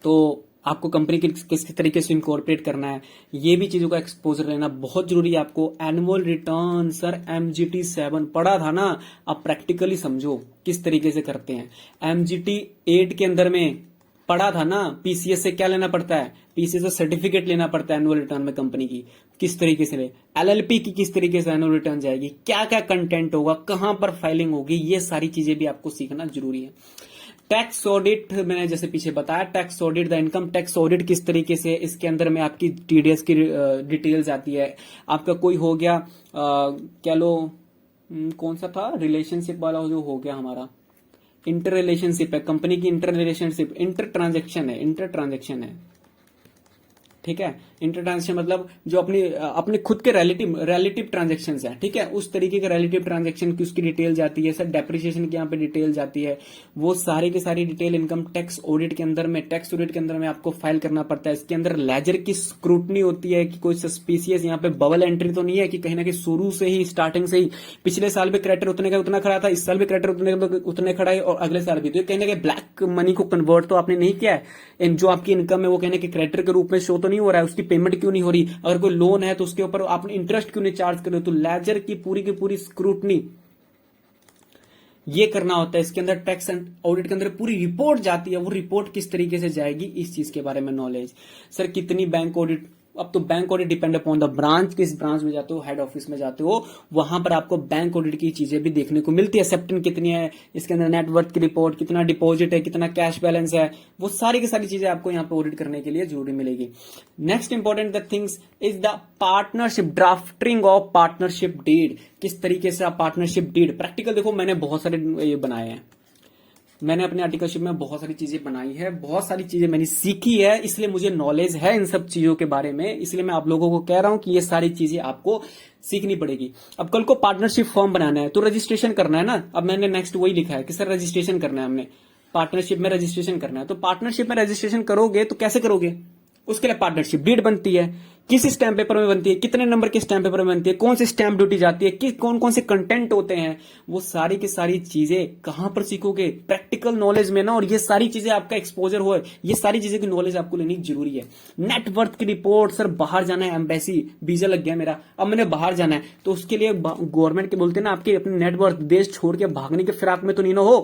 तो आपको कंपनी किस तरीके से इनकॉर्पोरेट करना है, ये भी चीजों का एक्सपोजर लेना बहुत जरूरी है आपको। एनुअल रिटर्न सर MGT 7 पढ़ा था ना, आप प्रैक्टिकली समझो किस तरीके से करते हैं। MGT 8 के अंदर में पढ़ा था ना, पीसीएस से क्या लेना पड़ता है, पीसीएस से सर्टिफिकेट लेना पड़ता है एनुअल रिटर्न में कंपनी की, किस तरीके से ले, एलएलपी की किस तरीके से एनुअल रिटर्न जाएगी, क्या क्या कंटेंट होगा, कहां पर फाइलिंग होगी, ये सारी चीजें भी आपको सीखना जरूरी है। टैक्स ऑडिट मैंने जैसे पीछे बताया, tax audit the income tax audit किस तरीके से, इसके अंदर में आपकी टीडीएस की डिटेल्स आती है। आपका कोई हो गया क्या लो कौन सा था रिलेशनशिप वाला जो हो गया हमारा, इंटर रिलेशनशिप है, कंपनी की इंटर रिलेशनशिप, इंटर ट्रांजेक्शन है, ठीक है। इंटर ट्रांजेक्शन मतलब जो अपने खुद के रिलेटिव ट्रांजेक्शन्स हैं, ठीक है, उस तरीके के रिलेटिव ट्रांजेक्शन की उसकी डिटेल जाती है। सर डेप्रिसिएशन की यहाँ पे डिटेल जाती है, वो सारी की सारी डिटेल इनकम टैक्स ऑडिट के अंदर में, टैक्स ऑडिट के अंदर में आपको फाइल करना पड़ता है। इसके अंदर लेजर की स्क्रूटनी होती है कि कोई सस्पिशियस यहाँ पे बबल एंट्री तो नहीं है कि कहीं ना कहीं शुरू से ही स्टार्टिंग से ही पिछले साल भी क्रेडिटर उतने का उतना खड़ा था, इस साल भी क्रेडिटर उतने खड़ा है और अगले साल भी, तो कहीं ना कहीं ब्लैक मनी को कन्वर्ट तो आपने नहीं किया है। जो आपकी इनकम है वो कहीं ना कहीं क्रेडिटर के रूप में शो तो नहीं हो रहा है, उसकी पेमेंट क्यों नहीं हो रही, अगर कोई लोन है तो उसके ऊपर आपने इंटरेस्ट क्यों नहीं चार्ज कर रहे हो, तो लेजर की पूरी स्क्रूटनी ये करना होता है। इसके अंदर टैक्स एंड ऑडिट के अंदर पूरी रिपोर्ट जाती है, वो रिपोर्ट किस तरीके से जाएगी इस चीज के बारे में नॉलेज। सर कितनी बैंक ऑडिट, अब तो bank audit depend upon the branch, किस ब्रांच में जाते हो, हेड ऑफिस में जाते हो, वहां पर आपको बैंक ऑडिट की चीजें भी देखने को मिलती है। एक्सेप्टेंस कितनी है, इसके अंदर नेटवर्थ की रिपोर्ट, कितना डिपॉजिट है, कितना कैश बैलेंस है, वो सारी की सारी चीजें आपको यहाँ पे ऑडिट करने के लिए जरूरी मिलेगी। Next important the things is the partnership, drafting of partnership deed, किस तरीके से आप पार्टनरशिप डीड, प्रैक्टिकल देखो मैंने बहुत सारे ये बनाए हैं, मैंने अपने आर्टिकलशिप में बहुत सारी चीजें बनाई है, बहुत सारी चीजें मैंने सीखी है, इसलिए मुझे नॉलेज है इन सब चीजों के बारे में, इसलिए मैं आप लोगों को कह रहा हूं कि ये सारी चीजें आपको सीखनी पड़ेगी। अब कल को पार्टनरशिप फॉर्म बनाना है तो रजिस्ट्रेशन करना है ना, अब मैंने नेक्स्ट वही लिखा है कि सर रजिस्ट्रेशन करना है, हमने पार्टनरशिप में रजिस्ट्रेशन करना है, तो पार्टनरशिप में रजिस्ट्रेशन करोगे तो कैसे करोगे, उसके लिए पार्टनरशिप डीड बनती है, किस स्टैंप पेपर में बनती है, कितने नंबर के स्टैंप पेपर में बनती है, कौन सी स्टैंप ड्यूटी जाती है, किस कौन कौन से कंटेंट होते हैं, वो सारी की सारी चीजें कहां पर सीखोगे, प्रैक्टिकल नॉलेज में ना, और ये सारी चीजें आपका एक्सपोजर हो, ये सारी चीजें की नॉलेज आपको लेनी जरूरी है। नेटवर्थ की रिपोर्ट, सर बाहर जाना है, एम्बेसी वीजा लग गया मेरा, अब मैंने बाहर जाना है, तो उसके लिए गवर्नमेंट के बोलते हैं ना, आपके अपने नेटवर्थ देश छोड़ के भागने के फिराक में तो नहीं ना हो,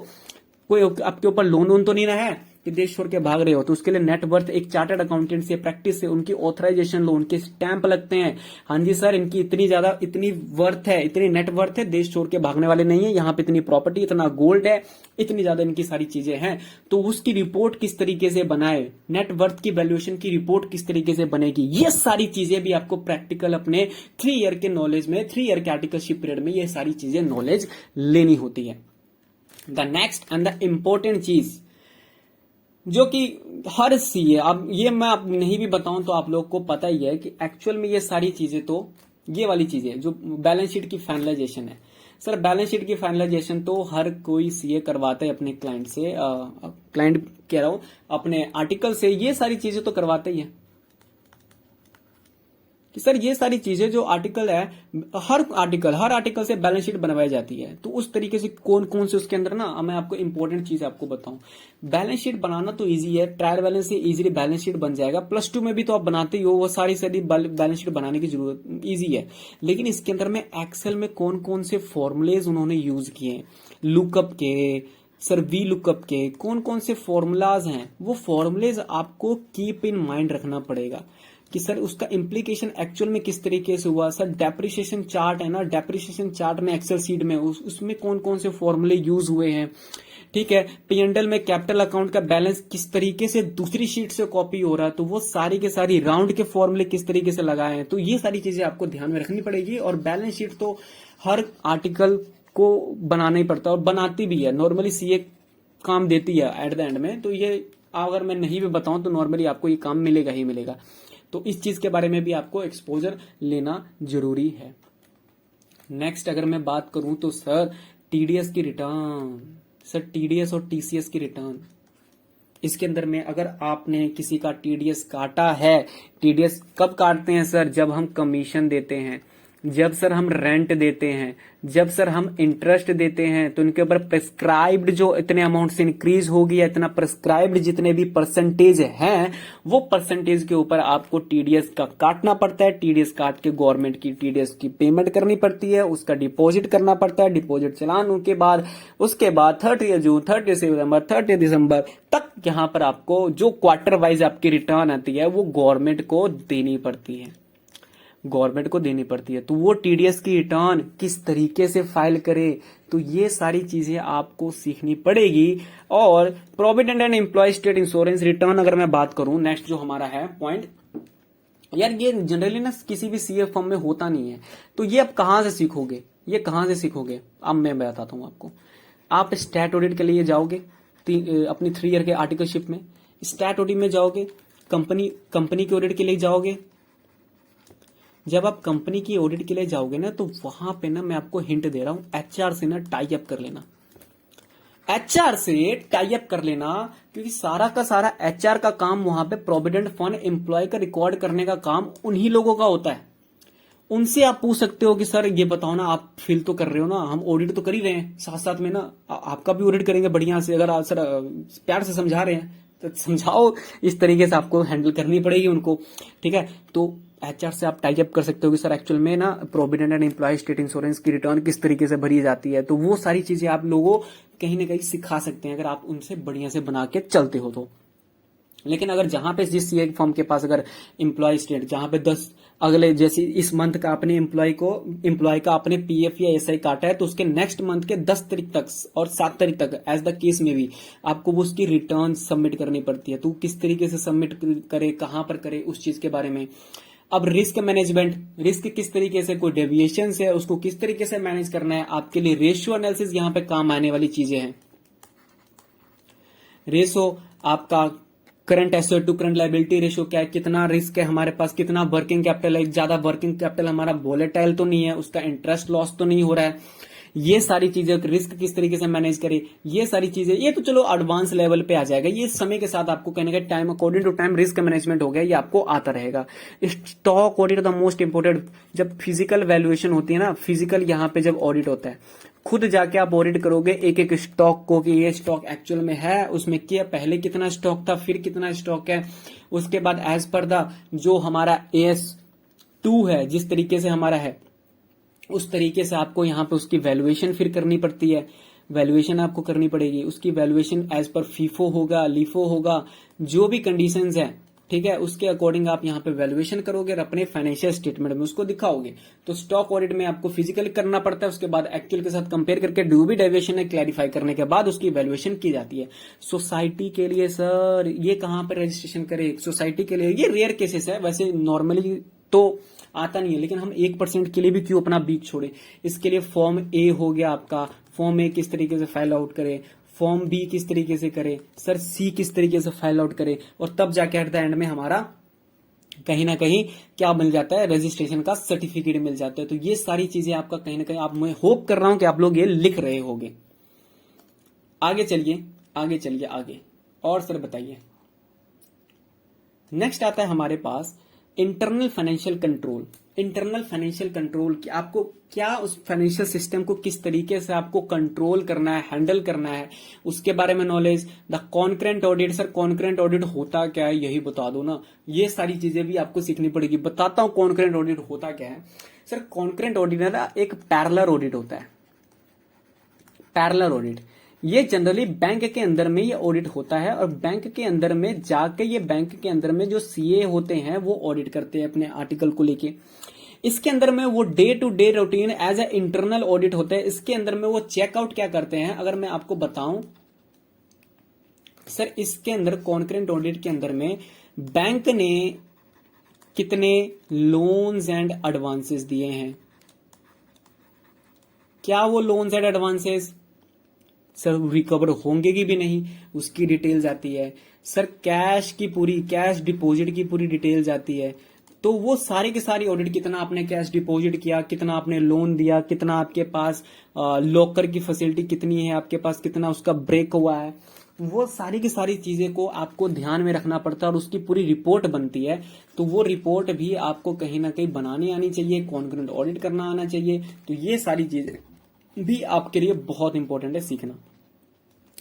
कोई आपके ऊपर लोन तो नहीं ना है कि देश छोड़ के भाग रहे हो, तो उसके लिए नेटवर्थ एक चार्टर्ड अकाउंटेंट से प्रैक्टिस से उनकी ऑथराइजेशन लो, उनके स्टैंप लगते हैं, हाँ जी सर इनकी इतनी वर्थ है, इतनी नेटवर्थ है, देश छोड़ के भागने वाले नहीं है, यहाँ पे इतनी प्रॉपर्टी, इतना गोल्ड है, इतनी ज्यादा इनकी सारी चीजें हैं, तो उसकी रिपोर्ट किस तरीके से बनाए, नेटवर्थ की वैल्यूएशन की रिपोर्ट किस तरीके से बनेगी, ये सारी चीजें भी आपको प्रैक्टिकल अपने 3 ईयर के नॉलेज में, 3 ईयर के आर्टिकलशिप पीरियड में ये सारी चीजें नॉलेज लेनी होती है। The next and the important चीज जो कि हर सीए, अब ये मैं आप नहीं भी बताऊं तो आप लोग को पता ही है कि एक्चुअल में ये सारी चीजें, तो ये वाली चीजें जो बैलेंस शीट की फाइनलाइजेशन है, सर बैलेंस शीट की फाइनलाइजेशन तो हर कोई सीए करवाता है अपने क्लाइंट से, क्लाइंट कह रहा हूं अपने आर्टिकल से, ये सारी चीजें तो करवाते ही है। कि सर ये सारी चीजें जो आर्टिकल है, हर आर्टिकल से बैलेंस शीट बनवाई जाती है। तो उस तरीके से कौन कौन से उसके अंदर ना, मैं आपको इंपॉर्टेंट चीज आपको बताऊं। बैलेंस शीट बनाना तो इजी है, ट्रायल बैलेंस से इजीली बैलेंस शीट बन जाएगा। प्लस 2 में भी तो आप बनाते ही हो, वो सारी बैलेंस शीट बनाने की जरूरत इजी है। लेकिन इसके अंदर में एक्सेल में कौन कौन से फॉर्मूलेज उन्होंने यूज किए, लुकअप के, सर वी लुकअप के कौन कौन से फॉर्मूलाज हैं, वो फॉर्मूलेज आपको कीप इन माइंड रखना पड़ेगा कि सर उसका इम्प्लीकेशन एक्चुअल में किस तरीके से हुआ। सर डेप्रिसिएशन चार्ट है ना, डेप्रिसिएशन चार्ट में एक्सेल सीट में उसमें कौन कौन से फॉर्मूले यूज हुए हैं, ठीक है। P&L में कैपिटल अकाउंट का बैलेंस किस तरीके से दूसरी शीट से कॉपी हो रहा है, तो वो सारी के सारी राउंड के फॉर्मूले किस तरीके से लगाए हैं। तो ये सारी चीजें आपको ध्यान में रखनी पड़ेगी। और बैलेंस शीट तो हर आर्टिकल को बनाना ही पड़ता है और बनाती भी है, नॉर्मली सीए काम देती है एट द एंड में। तो ये अगर मैं नहीं भी बताऊं तो नॉर्मली आपको ये काम मिलेगा ही मिलेगा। तो इस चीज के बारे में भी आपको एक्सपोजर लेना जरूरी है। नेक्स्ट अगर मैं बात करूं तो सर टीडीएस की रिटर्न, सर टीडीएस और टीसीएस की रिटर्न, इसके अंदर में अगर आपने किसी का टीडीएस काटा है, टीडीएस कब काटते हैं सर, जब हम कमीशन देते हैं, जब सर हम रेंट देते हैं, जब सर हम इंटरेस्ट देते हैं, तो इनके ऊपर प्रेस्क्राइब्ड जो इतने अमाउंट से इंक्रीज होगी या इतना प्रेस्क्राइब्ड जितने भी परसेंटेज हैं, वो परसेंटेज के ऊपर आपको टीडीएस का काटना पड़ता है। टीडीएस काट के गवर्नमेंट की टीडीएस की पेमेंट करनी पड़ती है, उसका डिपॉजिट करना पड़ता है। डिपॉजिट चलाने के बाद उसके बाद 30 जून, 30 सितंबर, 30 दिसंबर तक यहाँ पर आपको जो क्वार्टर वाइज आपकी रिटर्न आती है वो गवर्नमेंट को देनी पड़ती है, गवर्नमेंट को देनी पड़ती है। तो वो टीडीएस की रिटर्न किस तरीके से फाइल करे, तो ये सारी चीजें आपको सीखनी पड़ेगी। और provident and employ state insurance return अगर मैं बात करूं, नेक्स्ट जो हमारा है पॉइंट, यार ये जनरली ना किसी भी सीए फर्म में होता नहीं है। तो ये आप कहां से सीखोगे, ये कहां से सीखोगे, अब मैं बताता हूं आपको। आप स्टैट ऑडिट के लिए जाओगे, अपनी 3 ईयर के आर्टिकलशिप में स्टैट ऑडिट में जाओगे, कंपनी के ऑडिट के लिए जाओगे। जब आप कंपनी की ऑडिट के लिए जाओगे ना, तो वहां पे ना मैं आपको हिंट दे रहा हूं, एचआर से ना टाई अप कर लेना, एचआर से टाई अप कर लेना, क्योंकि सारा का सारा एचआर का काम वहां पे प्रोविडेंट फंड एम्प्लॉय का रिकॉर्ड करने का काम उन्हीं लोगों का होता है। उनसे आप पूछ सकते हो कि सर ये बताओ ना, आप फील तो कर रहे हो ना, हम ऑडिट तो कर ही रहे हैं, साथ साथ में ना आपका भी ऑडिट करेंगे बढ़िया से। अगर आप सर प्यार से समझा रहे हैं तो समझाओ, इस तरीके से आपको हैंडल करनी पड़ेगी उनको, ठीक है। तो एचआर से आप टाई अप कर सकते हो कि सर एक्चुअल में ना provident and employ state insurance की रिटर्न किस तरीके से भरी जाती है। तो वो सारी चीजें आप लोगों कहीं ना कहीं सिखा सकते हैं अगर आप उनसे बढ़िया से बना के चलते हो तो। लेकिन अगर जहां पे जिस सीए फर्म के पास अगर एम्प्लॉय स्टेट, जहां पे 10 अगले जैसे इस मंथ का अपने एम्प्लॉय का अपने पीएफ या एसआई काटा है, तो उसके नेक्स्ट मंथ के 10 तारीख तक और 7 तारीख तक एज द केस में भी आपको वो उसकी रिटर्न सबमिट करनी पड़ती है। तो किस तरीके से सबमिट करे, कहां पर करे, उस चीज के बारे में। अब रिस्क मैनेजमेंट, रिस्क किस तरीके से, कोई डेविएशन है उसको किस तरीके से मैनेज करना है, आपके लिए रेशियो एनालिसिस यहां पे काम आने वाली चीजें हैं। रेशो आपका current asset to current liability ratio क्या है, कितना रिस्क है हमारे पास, कितना वर्किंग कैपिटल है, ज्यादा वर्किंग कैपिटल हमारा वोलेटाइल तो नहीं है, उसका इंटरेस्ट लॉस तो नहीं हो रहा है। ये सारी चीजें, रिस्क किस तरीके से मैनेज करें, ये सारी चीजें, ये तो चलो एडवांस लेवल पे आ जाएगा। ये समय के साथ आपको कहने का time according to time risk management हो गया, ये आपको आता रहेगा। Stock audit the most important, जब फिजिकल वैल्यूएशन होती है ना, फिजिकल यहाँ पे जब ऑडिट होता है, खुद जाके आप ऑडिट करोगे एक एक स्टॉक को कि ये स्टॉक एक्चुअल में है, उसमें क्या पहले कितना स्टॉक था, फिर कितना स्टॉक है, उसके बाद एज पर द जो हमारा AS2 है, जिस तरीके से हमारा है उस तरीके से आपको यहाँ पे उसकी वैल्यूएशन फिर करनी पड़ती है, वैल्यूएशन आपको करनी पड़ेगी। उसकी वैल्यूएशन एज पर फीफो होगा, लीफो होगा, जो भी कंडीशंस है, ठीक है, उसके अकॉर्डिंग आप यहाँ पे वैल्यूएशन करोगे और अपने फाइनेंशियल स्टेटमेंट में उसको दिखाओगे। तो स्टॉक ऑडिट में आपको फिजिकली करना पड़ता है, उसके बाद एक्चुअल के साथ कंपेयर करके जो भी डेविएशन है क्लैरिफाई करने के बाद उसकी वैल्यूएशन की जाती है। सोसाइटी के लिए सर ये कहाँ पर रजिस्ट्रेशन करे, सोसाइटी के लिए ये रेयर केसेस है, वैसे नॉर्मली तो आता नहीं है, लेकिन हम 1% के लिए भी क्यों अपना बीक छोड़े। इसके लिए फॉर्म ए हो गया आपका, फॉर्म ए किस तरीके से फाइल आउट करे, फॉर्म बी किस तरीके से करे, सर सी किस तरीके से फाइल आउट करे, और तब जाके एट द एंड में हमारा कहीं ना कहीं क्या मिल जाता है, रजिस्ट्रेशन का सर्टिफिकेट मिल जाता है। तो ये सारी चीजें आपका कहीं ना कहीं, आप मैं होप कर रहा हूं कि आप लोग ये लिख रहे होंगे। आगे चलिए आगे और सर बताइए। नेक्स्ट आता है हमारे पास internal financial control. Internal financial control कि आपको क्या उस फाइनेंशियल सिस्टम को किस तरीके से आपको कंट्रोल करना है, हैंडल करना है, उसके बारे में knowledge. The concurrent audit, sir concurrent audit होता क्या है यही बता दो ना, ये सारी चीजें भी आपको सीखनी पड़ेगी। बताता हूं कॉन्करेंट ऑडिट होता क्या है। सर कॉन्करेंट ऑडिट ना एक पैरेलल ऑडिट होता है। पैरेलल ऑडिट ये जनरली बैंक के अंदर में ये ऑडिट होता है, और बैंक के अंदर में जाके ये बैंक के अंदर में जो सीए होते हैं वो ऑडिट करते हैं अपने आर्टिकल को लेके। इसके अंदर में वो day to day routine as a internal audit होता है। इसके अंदर में वो चेकआउट क्या करते हैं, अगर मैं आपको बताऊं सर, इसके अंदर कॉन्करेंट ऑडिट के अंदर में बैंक ने कितने लोन्स एंड एडवांसेस दिए हैं, क्या वो loans and advances sir recover होंगे कि भी नहीं, उसकी डिटेल्स आती है। सर कैश की पूरी, कैश डिपॉजिट की पूरी डिटेल्स आती है। तो वो सारी की सारी ऑडिट, कितना आपने कैश डिपॉजिट किया, कितना आपने लोन दिया, कितना आपके पास लॉकर की फैसिलिटी कितनी है आपके पास, कितना उसका ब्रेक हुआ है, वो सारी की सारी चीजें को आपको ध्यान में रखना पड़ता है और उसकी पूरी रिपोर्ट बनती है। तो वो रिपोर्ट भी आपको कहीं ना कहीं बनानी आनी चाहिए, कॉन्करेंट ऑडिट करना आना चाहिए। तो ये सारी चीजें भी आपके लिए बहुत इंपॉर्टेंट है सीखना।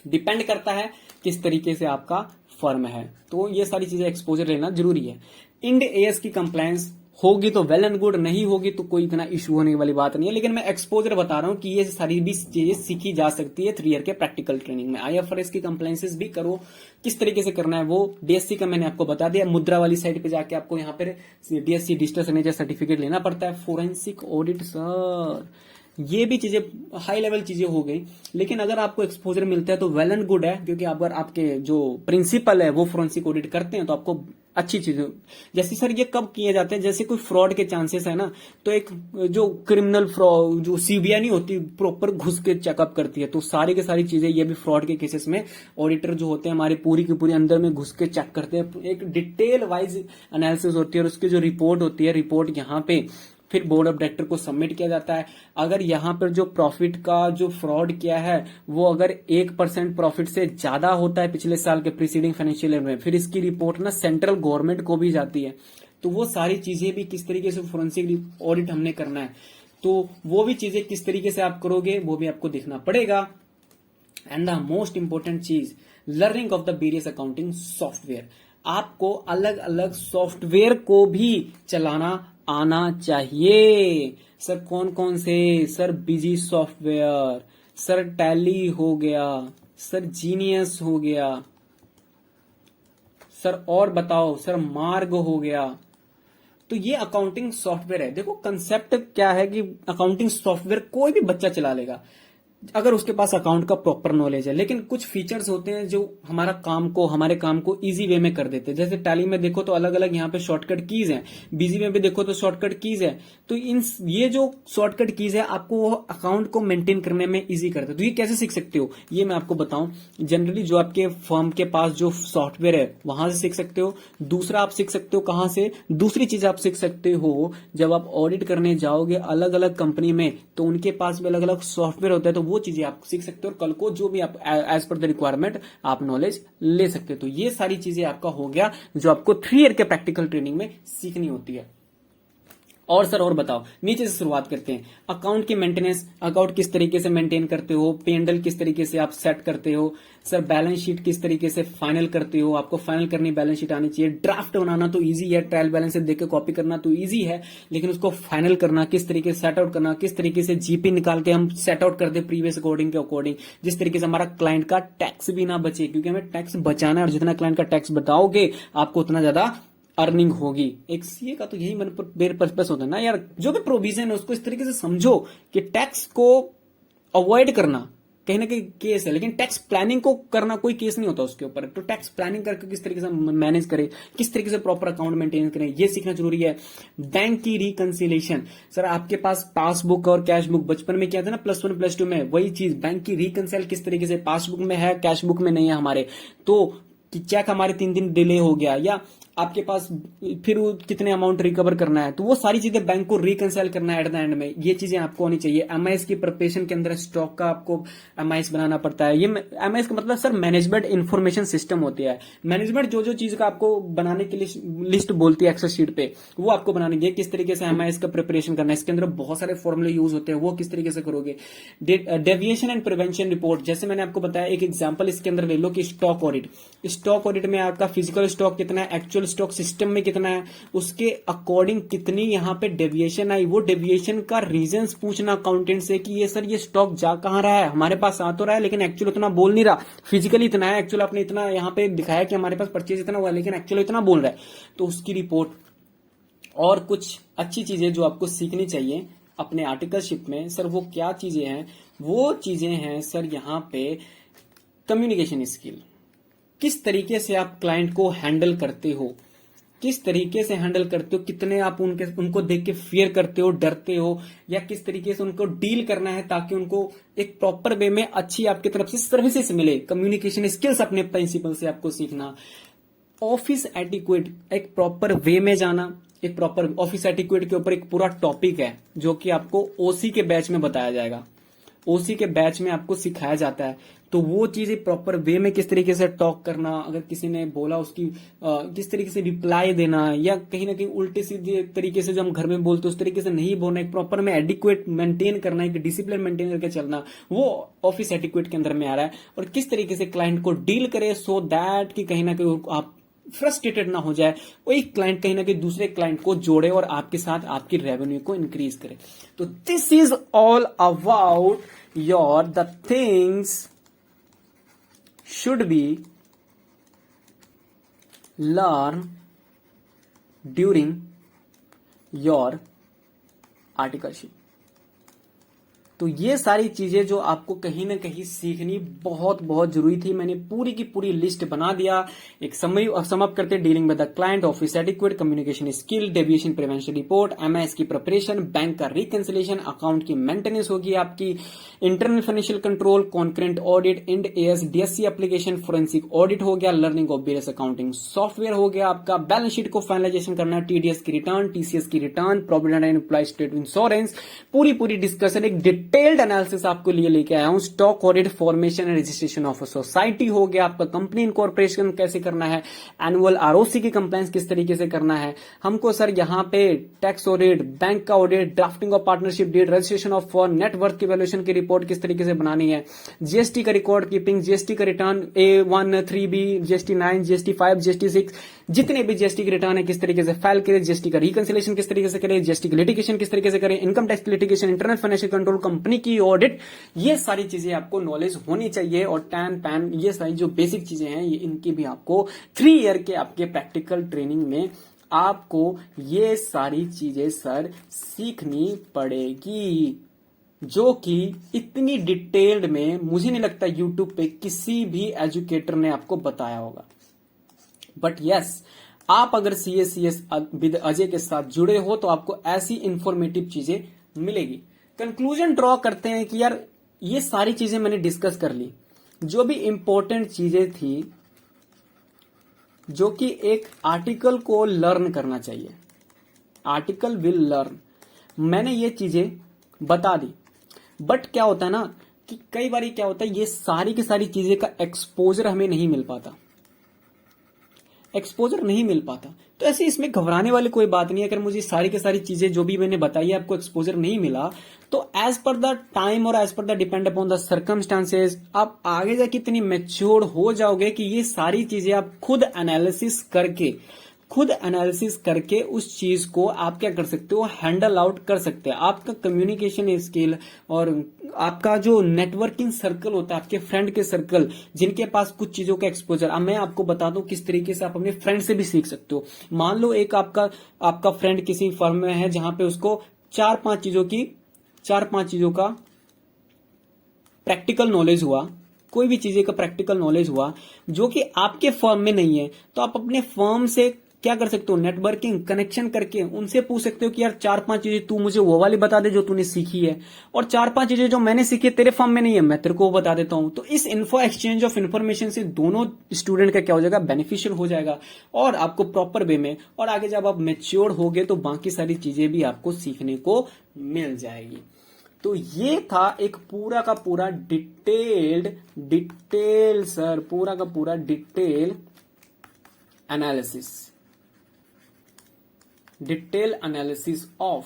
डिपेंड करता है किस तरीके से आपका फर्म है, तो ये सारी चीजें एक्सपोजर लेना जरूरी है। इंड एएस की कंप्लायंस होगी तो वेल एंड गुड, नहीं होगी तो कोई इतना इशू होने वाली बात नहीं है। लेकिन मैं एक्सपोजर बता रहा हूं कि ये सारी भी चीजें सीखी जा सकती है 3 ईयर के प्रैक्टिकल ट्रेनिंग में। आईएफआरएस की कंप्लायंसेस भी करो, किस तरीके से करना है वो डीएससी का मैंने आपको बता दिया। मुद्रा वाली साइड पे जाके आपको यहाँ पर डीएससी डिजिटल सिग्नेचर सर्टिफिकेट लेना पड़ता है। फोरेंसिक ऑडिट सर, ये भी चीजें हाई लेवल चीजें हो गई, लेकिन अगर आपको एक्सपोजर मिलता है तो वेल एंड गुड है, क्योंकि अगर आपके जो प्रिंसिपल है वो फोरेंसिक ऑडिट करते हैं तो आपको अच्छी चीजें। जैसे सर ये कब किए जाते हैं, जैसे कोई फ्रॉड के चांसेस है ना, तो एक जो क्रिमिनल फ्रॉड जो सीबीआई नहीं होती प्रॉपर घुस के चेकअप करती है, तो सारी की सारी चीजें ये भी फ्रॉड के केसेस में ऑडिटर जो होते हैं हमारे पूरी की पूरी अंदर में घुस के चेक करते हैं। एक डिटेल वाइज एनालिसिस होती है और उसकी जो रिपोर्ट होती है, रिपोर्ट यहाँ पे फिर बोर्ड ऑफ डायरेक्टर को सबमिट किया जाता है। अगर यहां पर जो प्रॉफिट का जो फ्रॉड किया है वो अगर 1% प्रॉफिट से ज्यादा होता है पिछले साल के प्रीसीडिंग फाइनेंशियल ईयर में, फिर इसकी रिपोर्ट ना सेंट्रल गवर्नमेंट को भी जाती है। तो वो सारी चीजें भी किस तरीके से फोरेंसिक ऑडिट हमने करना है, तो वो भी चीजें किस तरीके से आप करोगे वो भी आपको देखना पड़ेगा। एंड द मोस्ट इंपॉर्टेंट चीज, learning of the various accounting software. आपको अलग अलग सॉफ्टवेयर को भी चलाना आना चाहिए। सर कौन कौन से, sir busy software, sir tally हो गया, सर जीनियस हो गया, सर और बताओ, सर मार्ग हो गया। तो ये अकाउंटिंग सॉफ्टवेयर है। देखो कंसेप्ट क्या है कि अकाउंटिंग सॉफ्टवेयर कोई भी बच्चा चला लेगा अगर उसके पास अकाउंट का प्रॉपर नॉलेज है, लेकिन कुछ फीचर्स होते हैं जो हमारे काम को इजी वे में कर देते हैं। जैसे टैली में देखो तो अलग अलग यहाँ पे शॉर्टकट कीज हैं, बीजी में भी देखो तो शॉर्टकट कीज है। तो ये जो शॉर्टकट कीज है आपको वो अकाउंट को मेंटेन करने में इजी करता है। तो ये कैसे सीख सकते हो ये मैं आपको बताऊं। जनरली जो आपके फर्म के पास जो सॉफ्टवेयर है वहां से सीख सकते हो। दूसरा आप सीख सकते हो कहां से, दूसरी चीज आप सीख सकते हो जब आप ऑडिट करने जाओगे अलग अलग कंपनी में, तो उनके पास भी अलग अलग सॉफ्टवेयर होता है, तो वो चीजें आप सीख सकते हो और कल को जो भी आप एज पर द रिक्वायरमेंट आप नॉलेज ले सकते हो। तो ये सारी चीजें आपका हो गया जो आपको 3 ईयर के प्रैक्टिकल ट्रेनिंग में सीखनी होती है। और सर और बताओ, नीचे से शुरुआत करते हैं। अकाउंट की मेंटेनेंस, अकाउंट किस तरीके से मेंटेन करते हो, पेंडल किस तरीके से आप सेट करते हो, सर बैलेंस शीट किस तरीके से फाइनल करते हो, आपको फाइनल करनी बैलेंस शीट आनी चाहिए। ड्राफ्ट बनाना तो इजी है, ट्रायल बैलेंस से देख के कॉपी करना तो इजी है, लेकिन उसको फाइनल करना किस तरीके से सेट आउट करना, किस तरीके से जीपी निकाल के हम सेट आउट करते प्रीवियस अकॉर्डिंग के अकॉर्डिंग, जिस तरीके से हमारा क्लाइंट का टैक्स भी ना बचे, क्योंकि हमें टैक्स बचाना है और जितना क्लाइंट का टैक्स बताओगे आपको उतना ज्यादा अर्निंग होगी। एक सीए का तो यही मन पर पर्पस होता है ना यार, जो भी प्रोविजन है उसको इस तरीके से समझो कि टैक्स को अवॉइड करना कहीं ना कहीं केस है, लेकिन टैक्स प्लानिंग को करना कोई केस नहीं होता उसके ऊपर। तो टैक्स प्लानिंग करके किस तरीके से मैनेज करें, किस तरीके से प्रॉपर अकाउंट मेंटेन करें, ये सीखना जरूरी है। बैंक की रिकंसिलेशन, सर आपके पास पासबुक और कैश बुक बचपन में क्या था ना +1 +2 में, वही चीज बैंक की रिकंसाइल किस तरीके से पासबुक में है कैश बुक में नहीं है हमारे, तो कि चेक हमारे 3 दिन डिले हो गया या आपके पास फिर वो कितने अमाउंट रिकवर करना है, तो वो सारी चीजें बैंक को रिकंसाइल करना है एट द एंड में, ये चीजें आपको होनी चाहिए। एमआईएस की प्रिपरेशन के अंदर स्टॉक का आपको एमआईएस बनाना पड़ता है। ये एमआईएस का मतलब सर मैनेजमेंट इंफॉर्मेशन सिस्टम होती है। मैनेजमेंट जो जो चीज का आपको बनाने की लिस्ट बोलती है एक्सेल शीट पे, वो आपको बनानी है। किस तरीके से एमआईएस का प्रिपरेशन करना है, इसके अंदर बहुत सारे फॉर्मूले यूज होते हैं, वो किस तरीके से करोगे। डेविएशन एंड प्रिवेंशन रिपोर्ट, जैसे मैंने आपको बताया, एक एग्जांपल इसके अंदर ले लो कि स्टॉक ऑडिट। स्टॉक ऑडिट में आपका फिजिकल स्टॉक कितना है, एक्चुअल स्टॉक सिस्टम में कितना है, उसके अकॉर्डिंग कितनी यहाँ पे डेविएशन आई, वो डेविएशन का रीजंस पूछना अकाउंटेंट से कि ये सर ये स्टॉक जा कहां रहा है, हमारे पास आ तो रहा है लेकिन एक्चुअल उतना बोल नहीं रहा, फिजिकली इतना है, एक्चुअल आपने इतना यहाँ पे दिखाया कि हमारे पास परचेज इतना हुआ लेकिन एक्चुअल इतना बोल रहा है, तो उसकी रिपोर्ट। और कुछ अच्छी चीजें जो आपको सीखनी चाहिए अपने आर्टिकलशिप में, सर वो क्या चीजें हैं, वो चीजें हैं सर यहाँ पे कम्युनिकेशन स्किल। किस तरीके से आप क्लाइंट को हैंडल करते हो, किस तरीके से हैंडल करते हो, कितने आप उनको देख के फियर करते हो, डरते हो, या किस तरीके से उनको डील करना है ताकि उनको एक प्रॉपर वे में अच्छी आपकी तरफ से सर्विसेज मिले। कम्युनिकेशन स्किल्स अपने प्रिंसिपल से आपको सीखना। ऑफिस एटिक्वेट, एक प्रॉपर वे में जाना। एक प्रॉपर ऑफिस एटिक्वेट के ऊपर एक पूरा टॉपिक है जो कि आपको ओसी के बैच में बताया जाएगा, ओसी के बैच में आपको सिखाया जाता है। तो वो चीजें प्रॉपर वे में किस तरीके से टॉक करना, अगर किसी ने बोला उसकी किस तरीके से रिप्लाई देना, या कहीं ना कहीं उल्टे सीधे तरीके से जो हम घर में बोलते हैं उस तरीके से नहीं बोलना, एक प्रॉपर में एडिक्वेट मेंटेन करना, एक डिसिप्लिन मेंटेन करके चलना, वो ऑफिस एटिक्वेट के अंदर में आ रहा है। और किस तरीके से क्लाइंट को डील करे सो दैट कि कहीं ना कहीं आप फ्रस्ट्रेटेड ना हो जाए, वो एक क्लाइंट कहीं ना कहीं दूसरे क्लाइंट को जोड़े और आपके साथ आपकी रेवेन्यू को इंक्रीज करे। तो this is all about your the things should be learn during your articleship। तो ये सारी चीजें जो आपको कहीं ना कहीं सीखनी बहुत बहुत जरूरी थी, मैंने पूरी की पूरी लिस्ट बना दिया। एक समअप करते, dealing with the client, office etiquette, communication skill, deviation prevention report, MIS की प्रिपरेशन, बैंक का रिकंसिलिएशन, अकाउंट की मेंटेनेंस होगी आपकी, internal financial control, concurrent audit, Ind AS DSC application, forensic audit हो गया, learning of various accounting software हो गया आपका, बैलेंस शीट को फाइनलाइजेशन करना, टीडीएस की रिटर्न, टीसीएस की return, provident and employ state insurance, पूरी डिस्कशन, एक डिटेल्ड एनालिसिस आपको लिए लेके आया हूं। Stock audit, formation and registration of a society हो गया आपका, कंपनी इनकॉर्पोरेशन कैसे करना है, एनुअल आरओसी की कंप्लायंस किस तरीके से करना है हमको सर, यहाँ पे टैक्स ऑडिट, बैंक का audit, drafting of partnership deed, registration of firm, net worth की वैल्यूएशन की रिपोर्ट किस तरीके से बनानी है, जीएसटी का रिकॉर्ड कीपिंग, जीएसटी का return A1 3B, GST 9, GST 5, GST 6, जितने भी जीएसटी के रिटर्न है किस तरीके से फाइल करें, जीएसटी का रिकंसिलिएशन किस तरीके से करें, जीएसटी की लिटिगेशन किस तरीके से करें, income tax litigation, internal financial control, company की ऑडिट, ये सारी चीजें आपको नॉलेज होनी चाहिए। और टैन पैन, ये सारी जो बेसिक चीजें हैं ये इनकी भी आपको 3 ईयर के आपके प्रैक्टिकल ट्रेनिंग में आपको ये सारी चीजें सर सीखनी पड़ेगी, जो कि इतनी डिटेल्ड में मुझे नहीं लगता यूट्यूब पे किसी भी एजुकेटर ने आपको बताया होगा। बट यस, आप अगर सीएस विद अजय के साथ जुड़े हो तो आपको ऐसी इंफॉर्मेटिव चीजें मिलेगी। कंक्लूजन ड्रॉ करते हैं कि यार ये सारी चीजें मैंने डिस्कस कर ली, जो भी इंपॉर्टेंट चीजें थी जो कि एक आर्टिकल को लर्न करना चाहिए, आर्टिकल विल लर्न, मैंने ये चीजें बता दी। बट क्या होता है ना कि कई बार क्या होता है, ये सारी की सारी चीजें का एक्सपोजर हमें नहीं मिल पाता, एक्सपोजर नहीं मिल पाता। तो ऐसे इसमें घबराने वाली कोई बात नहीं है। अगर मुझे सारी की सारी चीजें जो भी मैंने बताई है आपको एक्सपोजर नहीं मिला, तो एज पर द टाइम और as per the depend upon the circumstances आप आगे जाके इतनी मैच्योर हो जाओगे कि ये सारी चीजें आप खुद एनालिसिस करके उस चीज को आप क्या कर सकते हो, हैंडल आउट कर सकते हैं। आपका कम्युनिकेशन स्किल और आपका जो नेटवर्किंग सर्कल होता है, आपके फ्रेंड के सर्कल जिनके पास कुछ चीजों का एक्सपोजर, अब मैं आपको बता दूं किस तरीके से आप अपने फ्रेंड से भी सीख सकते हो। मान लो एक आपका फ्रेंड किसी फर्म में है जहां पे उसको 4-5 चीजों का प्रैक्टिकल नॉलेज हुआ, कोई भी चीजें का प्रैक्टिकल नॉलेज हुआ जो कि आपके फर्म में नहीं है, तो आप अपने फर्म से क्या कर सकते हो, नेटवर्किंग, कनेक्शन करके उनसे पूछ सकते हो कि यार 4-5 चीजें तू मुझे वो वाली बता दे जो तूने सीखी है, और 4-5 चीजें जो मैंने सीखी है तेरे फॉर्म में नहीं है मैं तेरे को वो बता देता हूं। तो इस इन्फो एक्सचेंज ऑफ इन्फॉर्मेशन से दोनों स्टूडेंट का क्या हो जाएगा, बेनिफिशियल हो जाएगा, और आपको प्रॉपर वे में, और आगे जब आप मैच्योर हो गए तो बाकी सारी चीजें भी आपको सीखने को मिल जाएगी। तो ये था एक पूरा का पूरा डिटेल सर, पूरा का पूरा detail analysis of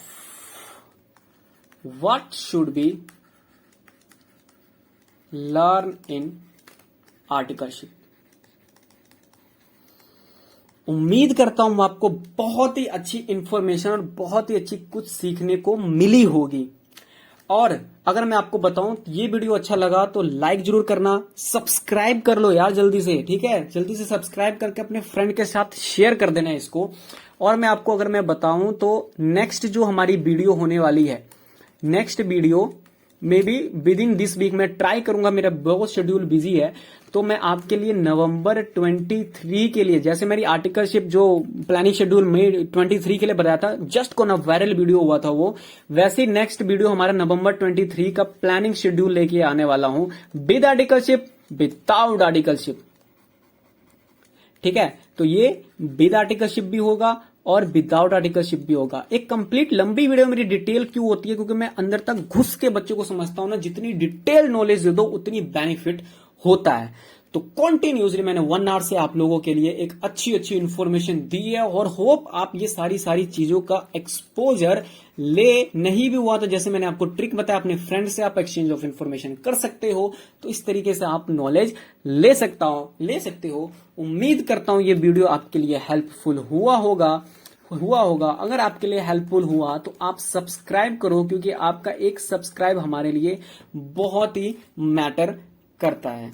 what should be learn in articleship. उम्मीद करता हूं आपको बहुत ही अच्छी इंफॉर्मेशन और बहुत ही अच्छी कुछ सीखने को मिली होगी। और अगर मैं आपको बताऊं ये वीडियो अच्छा लगा तो लाइक जरूर करना, सब्सक्राइब कर लो यार जल्दी से, ठीक है, जल्दी से सब्सक्राइब करके अपने फ्रेंड के साथ शेयर कर देना इसको। और मैं आपको अगर मैं बताऊं तो नेक्स्ट जो हमारी वीडियो होने वाली है, next video may be within this week, मैं ट्राई करूंगा, मेरा बहुत शेड्यूल बिजी है, तो मैं आपके लिए नवंबर 23 के लिए, जैसे मेरी आर्टिकलशिप जो प्लानिंग शेड्यूल में 23 के लिए बताया था, जस्ट को ना वायरल वीडियो हुआ था वो, वैसे ही नेक्स्ट वीडियो हमारा नवंबर 23 का प्लानिंग शेड्यूल लेके आने वाला हूं, विद आर्टिकलशिप, विदाउट आर्टिकलशिप, ठीक है। तो ये विद आर्टिकलशिप भी होगा और विदाउट आर्टिकलशिप भी होगा। एक कंप्लीट लंबी वीडियो मेरी डिटेल क्यों होती है, क्योंकि मैं अंदर तक घुस के बच्चों को समझता हूं ना, जितनी डिटेल नॉलेज दे दो उतनी बेनिफिट होता है। तो कंटिन्यूसली मैंने 1 आवर से आप लोगों के लिए एक अच्छी इंफॉर्मेशन दी है, और होप आप ये सारी चीजों का एक्सपोजर ले, नहीं भी हुआ तो जैसे मैंने आपको ट्रिक बताया अपने फ्रेंड से आप एक्सचेंज ऑफ इंफॉर्मेशन कर सकते हो, तो इस तरीके से आप नॉलेज ले सकते हो। उम्मीद करता हूं ये वीडियो आपके लिए हेल्पफुल हुआ होगा। अगर आपके लिए हेल्पफुल हुआ तो आप सब्सक्राइब करो, क्योंकि आपका एक सब्सक्राइब हमारे लिए बहुत ही मैटर करता है।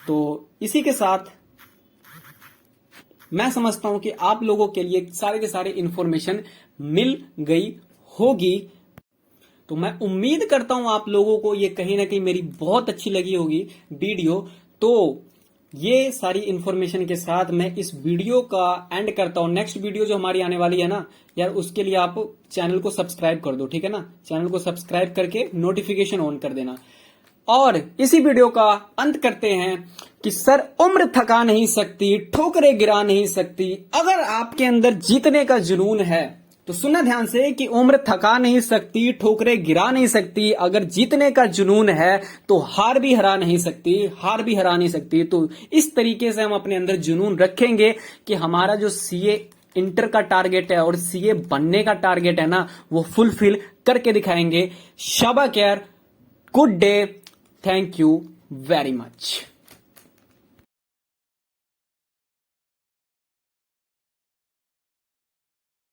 तो इसी के साथ मैं समझता हूं कि आप लोगों के लिए सारे के सारे इंफॉर्मेशन मिल गई होगी। तो मैं उम्मीद करता हूं आप लोगों को ये कहीं ना कहीं मेरी बहुत अच्छी लगी होगी वीडियो। तो ये सारी इंफॉर्मेशन के साथ मैं इस वीडियो का एंड करता हूं। नेक्स्ट वीडियो जो हमारी आने वाली है ना यार, उसके लिए आप चैनल को सब्सक्राइब कर दो, ठीक है ना, चैनल को सब्सक्राइब करके नोटिफिकेशन ऑन कर देना। और इसी वीडियो का अंत करते हैं कि सर उम्र थका नहीं सकती, ठोकरें गिरा नहीं सकती। अगर आपके अंदर जीतने का जुनून है तो सुनना ध्यान से कि उम्र थका नहीं सकती, ठोकरें गिरा नहीं सकती। अगर जीतने का जुनून है तो हार भी हरा नहीं सकती। तो इस तरीके से हम अपने अंदर जुनून रखेंगे कि हमारा जो सीए इंटर का टारगेट है और सीए बनने का टारगेट है ना, वो फुलफिल करके दिखाएंगे। शाबा खैर, good day, thank you very much.